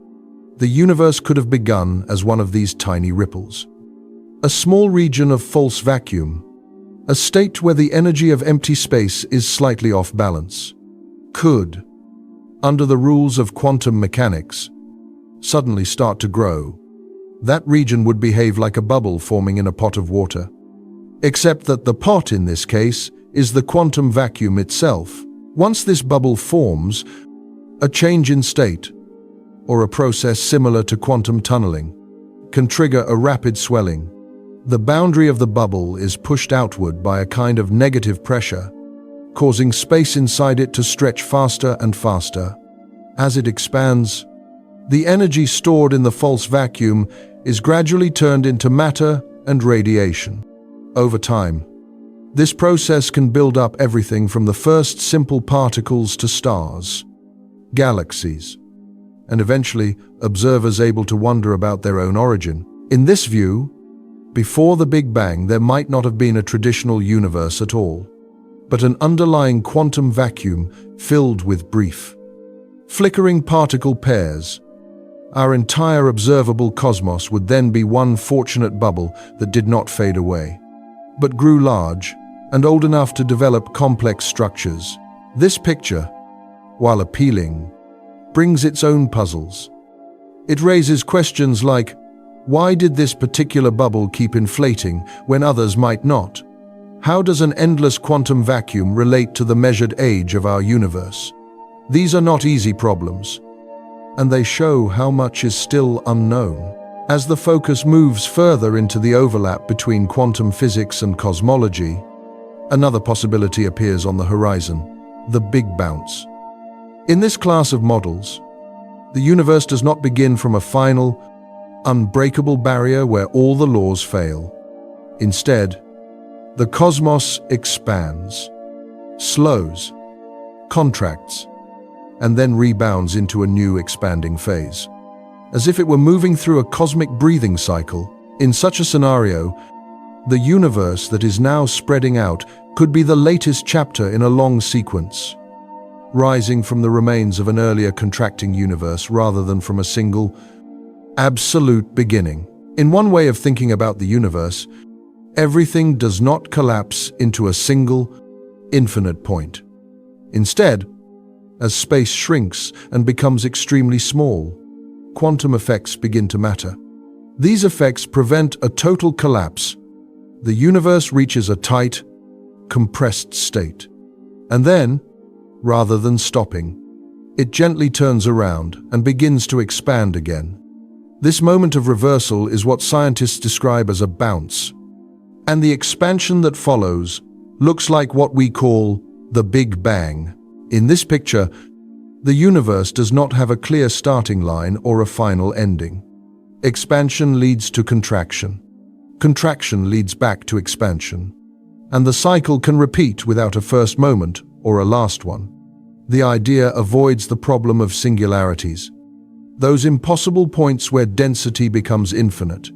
the universe could have begun as one of these tiny ripples. A small region of false vacuum, a state where the energy of empty space is slightly off balance, could, under the rules of quantum mechanics, suddenly start to grow. That region would behave like a bubble forming in a pot of water. Except that the pot in this case is the quantum vacuum itself. Once this bubble forms, a change in state, or a process similar to quantum tunneling, can trigger a rapid swelling. The boundary of the bubble is pushed outward by a kind of negative pressure, causing space inside it to stretch faster and faster. As it expands, the energy stored in the false vacuum is gradually turned into matter and radiation. Over time, this process can build up everything from the first simple particles to stars, galaxies, and eventually observers able to wonder about their own origin. In this view, before the Big Bang, there might not have been a traditional universe at all, but an underlying quantum vacuum filled with brief, flickering particle pairs. Our entire observable cosmos would then be one fortunate bubble that did not fade away, but grew large and old enough to develop complex structures. This picture, while appealing, brings its own puzzles. It raises questions like, why did this particular bubble keep inflating when others might not? How does an endless quantum vacuum relate to the measured age of our universe? These are not easy problems, and they show how much is still unknown. As the focus moves further into the overlap between quantum physics and cosmology, another possibility appears on the horizon: the Big Bounce. In this class of models, the universe does not begin from a final, unbreakable barrier where all the laws fail. Instead, the cosmos expands, slows, contracts, and then rebounds into a new expanding phase, as if it were moving through a cosmic breathing cycle. In such a scenario, the universe that is now spreading out could be the latest chapter in a long sequence, rising from the remains of an earlier contracting universe rather than from a single, absolute beginning. In one way of thinking about the universe, everything does not collapse into a single, infinite point. Instead, as space shrinks and becomes extremely small, quantum effects begin to matter. These effects prevent a total collapse. The universe reaches a tight, compressed state. And then, rather than stopping, it gently turns around and begins to expand again. This moment of reversal is what scientists describe as a bounce. And the expansion that follows looks like what we call the Big Bang. In this picture, the universe does not have a clear starting line or a final ending. Expansion leads to contraction. Contraction leads back to expansion. And the cycle can repeat without a first moment or a last one. The idea avoids the problem of singularities, those impossible points where density becomes infinite,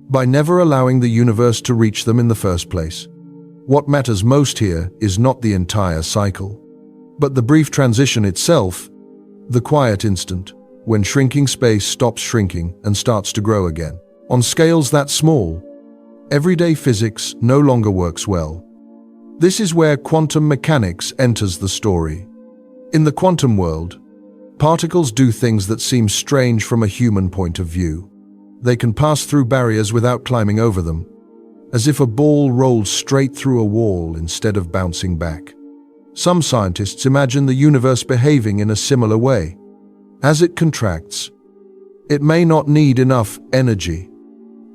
by never allowing the universe to reach them in the first place. What matters most here is not the entire cycle, but the brief transition itself, the quiet instant, when shrinking space stops shrinking and starts to grow again. On scales that small, everyday physics no longer works well. This is where quantum mechanics enters the story. In the quantum world, particles do things that seem strange from a human point of view. They can pass through barriers without climbing over them, as if a ball rolled straight through a wall instead of bouncing back. Some scientists imagine the universe behaving in a similar way. As it contracts, it may not need enough energy,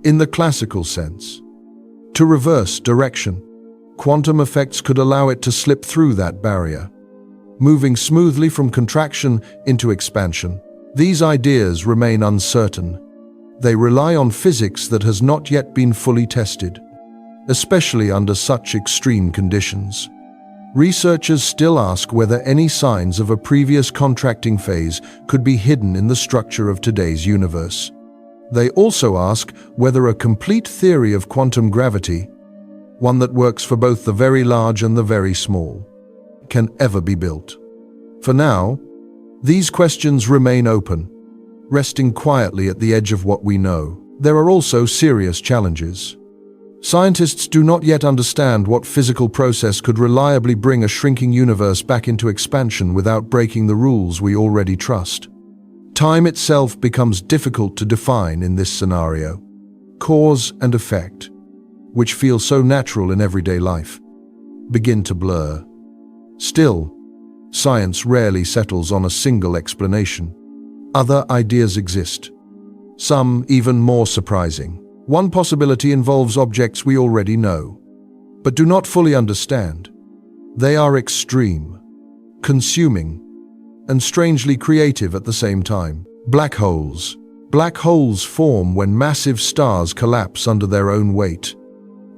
in the classical sense, to reverse direction. Quantum effects could allow it to slip through that barrier, moving smoothly from contraction into expansion. These ideas remain uncertain. They rely on physics that has not yet been fully tested, especially under such extreme conditions. Researchers still ask whether any signs of a previous contracting phase could be hidden in the structure of today's universe. They also ask whether a complete theory of quantum gravity, one that works for both the very large and the very small, can ever be built. For now, these questions remain open, resting quietly at the edge of what we know. There are also serious challenges. Scientists do not yet understand what physical process could reliably bring a shrinking universe back into expansion without breaking the rules we already trust. Time itself becomes difficult to define in this scenario. Cause and effect, which feel so natural in everyday life, begin to blur. Still, science rarely settles on a single explanation. Other ideas exist, some even more surprising. One possibility involves objects we already know, but do not fully understand. They are extreme, consuming, and strangely creative at the same time. Black holes. Black holes form when massive stars collapse under their own weight.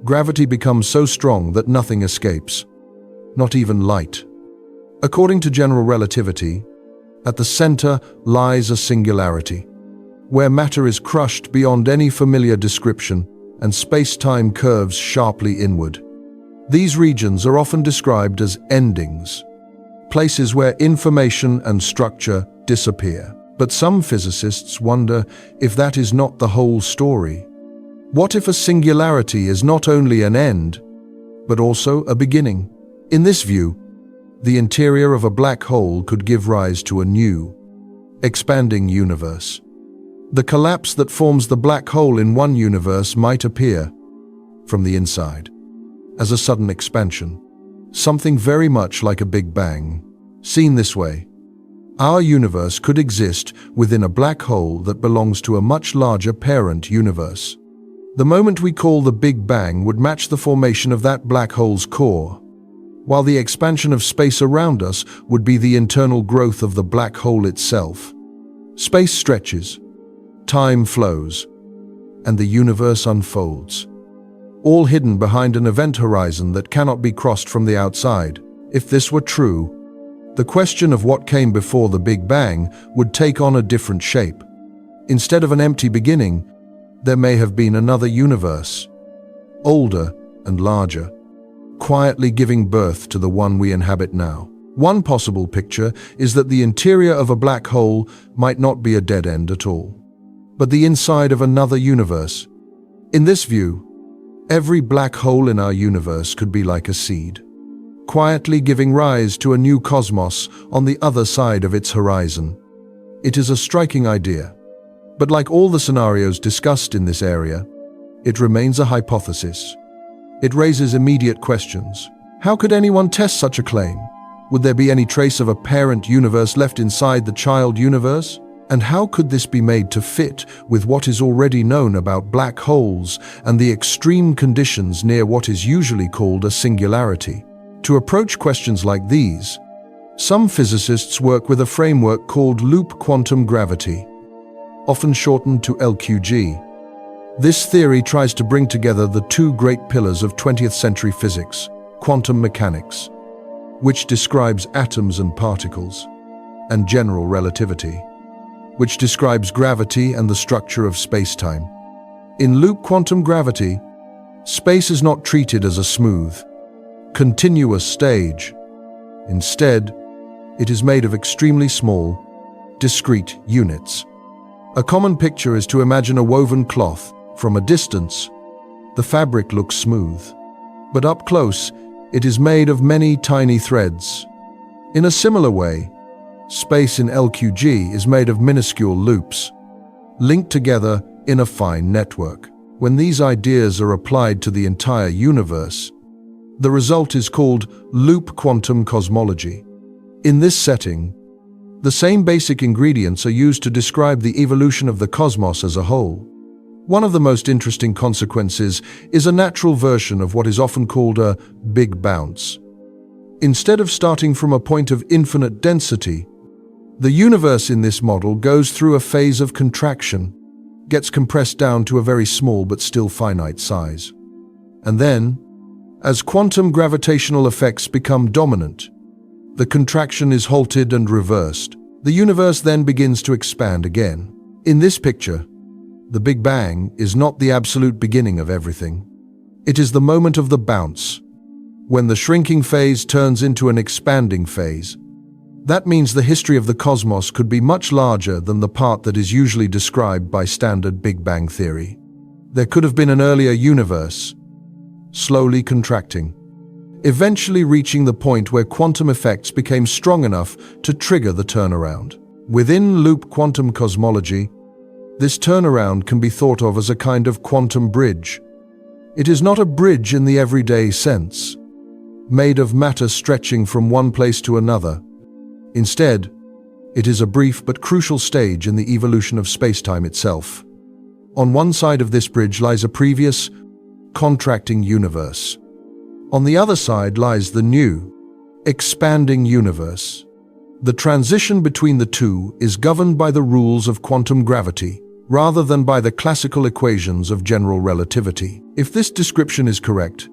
Gravity becomes so strong that nothing escapes, not even light. According to general relativity, at the center lies a singularity, where matter is crushed beyond any familiar description and space-time curves sharply inward. These regions are often described as endings, places where information and structure disappear. But some physicists wonder if that is not the whole story. What if a singularity is not only an end, but also a beginning? In this view, the interior of a black hole could give rise to a new, expanding universe. The collapse that forms the black hole in one universe might appear, from the inside, as a sudden expansion, something very much like a Big Bang. Seen this way, our universe could exist within a black hole that belongs to a much larger parent universe. The moment we call the Big Bang would match the formation of that black hole's core, while the expansion of space around us would be the internal growth of the black hole itself. Space stretches, time flows, and the universe unfolds, all hidden behind an event horizon that cannot be crossed from the outside. If this were true, the question of what came before the Big Bang would take on a different shape. Instead of an empty beginning, there may have been another universe, older and larger, quietly giving birth to the one we inhabit now. One possible picture is that the interior of a black hole might not be a dead end at all, but the inside of another universe. In this view, every black hole in our universe could be like a seed, quietly giving rise to a new cosmos on the other side of its horizon. It is a striking idea, but like all the scenarios discussed in this area, it remains a hypothesis. It raises immediate questions. How could anyone test such a claim? Would there be any trace of a parent universe left inside the child universe? And how could this be made to fit with what is already known about black holes and the extreme conditions near what is usually called a singularity? To approach questions like these, some physicists work with a framework called loop quantum gravity, often shortened to LQG. This theory tries to bring together the two great pillars of 20th century physics, quantum mechanics, which describes atoms and particles, and general relativity, which describes gravity and the structure of spacetime. In loop quantum gravity, space is not treated as a smooth, continuous stage. Instead, it is made of extremely small, discrete units. A common picture is to imagine a woven cloth. From a distance, the fabric looks smooth, but up close, it is made of many tiny threads. In a similar way, space in LQG is made of minuscule loops, linked together in a fine network. When these ideas are applied to the entire universe, the result is called loop quantum cosmology. In this setting, the same basic ingredients are used to describe the evolution of the cosmos as a whole. One of the most interesting consequences is a natural version of what is often called a big bounce. Instead of starting from a point of infinite density, the universe in this model goes through a phase of contraction, gets compressed down to a very small but still finite size. And then, as quantum gravitational effects become dominant, the contraction is halted and reversed. The universe then begins to expand again. In this picture, the Big Bang is not the absolute beginning of everything. It is the moment of the bounce, when the shrinking phase turns into an expanding phase. That means the history of the cosmos could be much larger than the part that is usually described by standard Big Bang theory. There could have been an earlier universe, slowly contracting, eventually reaching the point where quantum effects became strong enough to trigger the turnaround. Within loop quantum cosmology, this turnaround can be thought of as a kind of quantum bridge. It is not a bridge in the everyday sense, made of matter stretching from one place to another. Instead, it is a brief but crucial stage in the evolution of spacetime itself. On one side of this bridge lies a previous, contracting universe. On the other side lies the new, expanding universe. The transition between the two is governed by the rules of quantum gravity, rather than by the classical equations of general relativity. If this description is correct,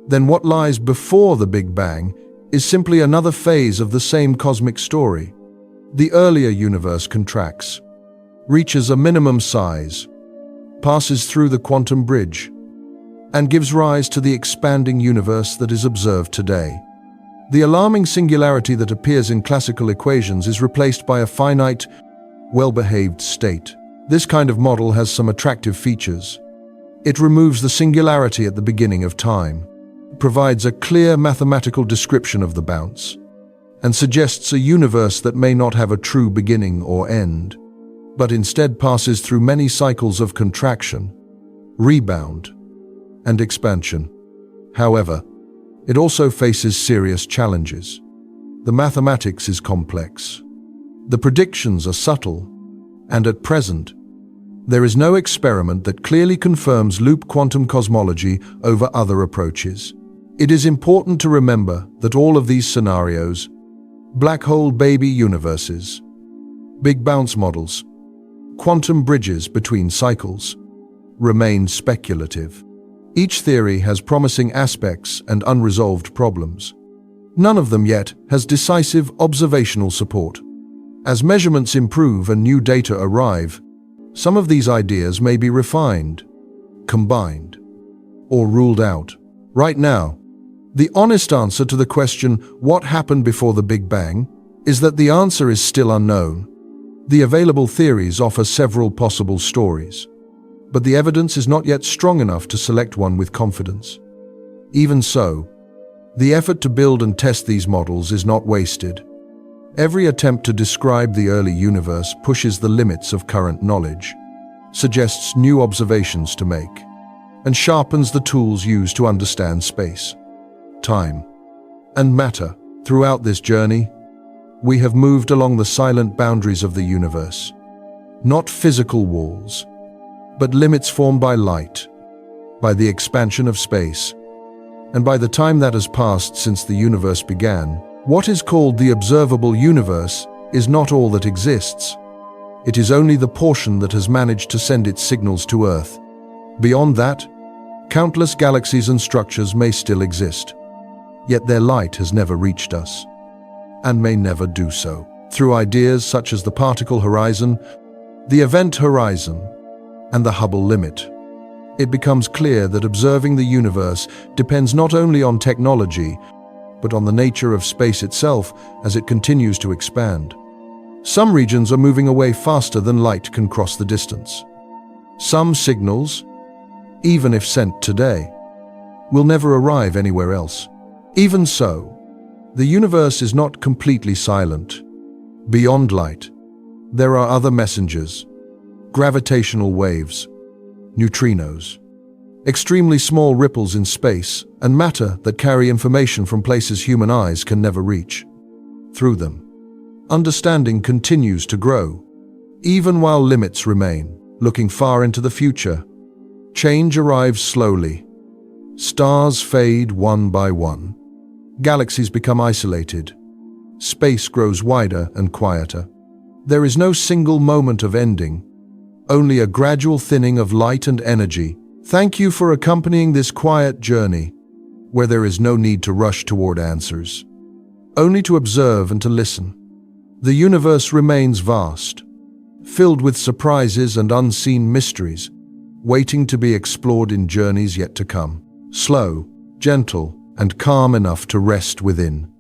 then what lies before the Big Bang is simply another phase of the same cosmic story. The earlier universe contracts, reaches a minimum size, passes through the quantum bridge, and gives rise to the expanding universe that is observed today. The alarming singularity that appears in classical equations is replaced by a finite, well-behaved state. This kind of model has some attractive features. It removes the singularity at the beginning of time, provides a clear mathematical description of the bounce, and suggests a universe that may not have a true beginning or end, but instead passes through many cycles of contraction, rebound, and expansion. However, it also faces serious challenges. The mathematics is complex. The predictions are subtle, and at present, there is no experiment that clearly confirms loop quantum cosmology over other approaches. It is important to remember that all of these scenarios, black hole baby universes, big bounce models, quantum bridges between cycles, remain speculative. Each theory has promising aspects and unresolved problems. None of them yet has decisive observational support. As measurements improve and new data arrive, some of these ideas may be refined, combined, or ruled out. Right now, the honest answer to the question, what happened before the Big Bang, is that the answer is still unknown. The available theories offer several possible stories, but the evidence is not yet strong enough to select one with confidence. Even so, the effort to build and test these models is not wasted. Every attempt to describe the early universe pushes the limits of current knowledge, suggests new observations to make, and sharpens the tools used to understand space, time, and matter. Throughout this journey, we have moved along the silent boundaries of the universe, not physical walls, but limits formed by light, by the expansion of space, and by the time that has passed since the universe began. What is called the observable universe is not all that exists. It is only the portion that has managed to send its signals to Earth. Beyond that, countless galaxies and structures may still exist, yet their light has never reached us, and may never do so. Through ideas such as the particle horizon, the event horizon, and the Hubble limit, it becomes clear that observing the universe depends not only on technology, but on the nature of space itself as it continues to expand. Some regions are moving away faster than light can cross the distance. Some signals, even if sent today, will never arrive anywhere else. Even so, the universe is not completely silent. Beyond light, there are other messengers, gravitational waves, neutrinos, extremely small ripples in space, and matter that carry information from places human eyes can never reach. Through them, understanding continues to grow, even while limits remain. Looking far into the future, change arrives slowly. Stars fade one by one. Galaxies become isolated. Space grows wider and quieter. There is no single moment of ending, only a gradual thinning of light and energy. Thank you for accompanying this quiet journey, where there is no need to rush toward answers, only to observe and to listen. The universe remains vast, filled with surprises and unseen mysteries, waiting to be explored in journeys yet to come. Slow, gentle, and calm enough to rest within.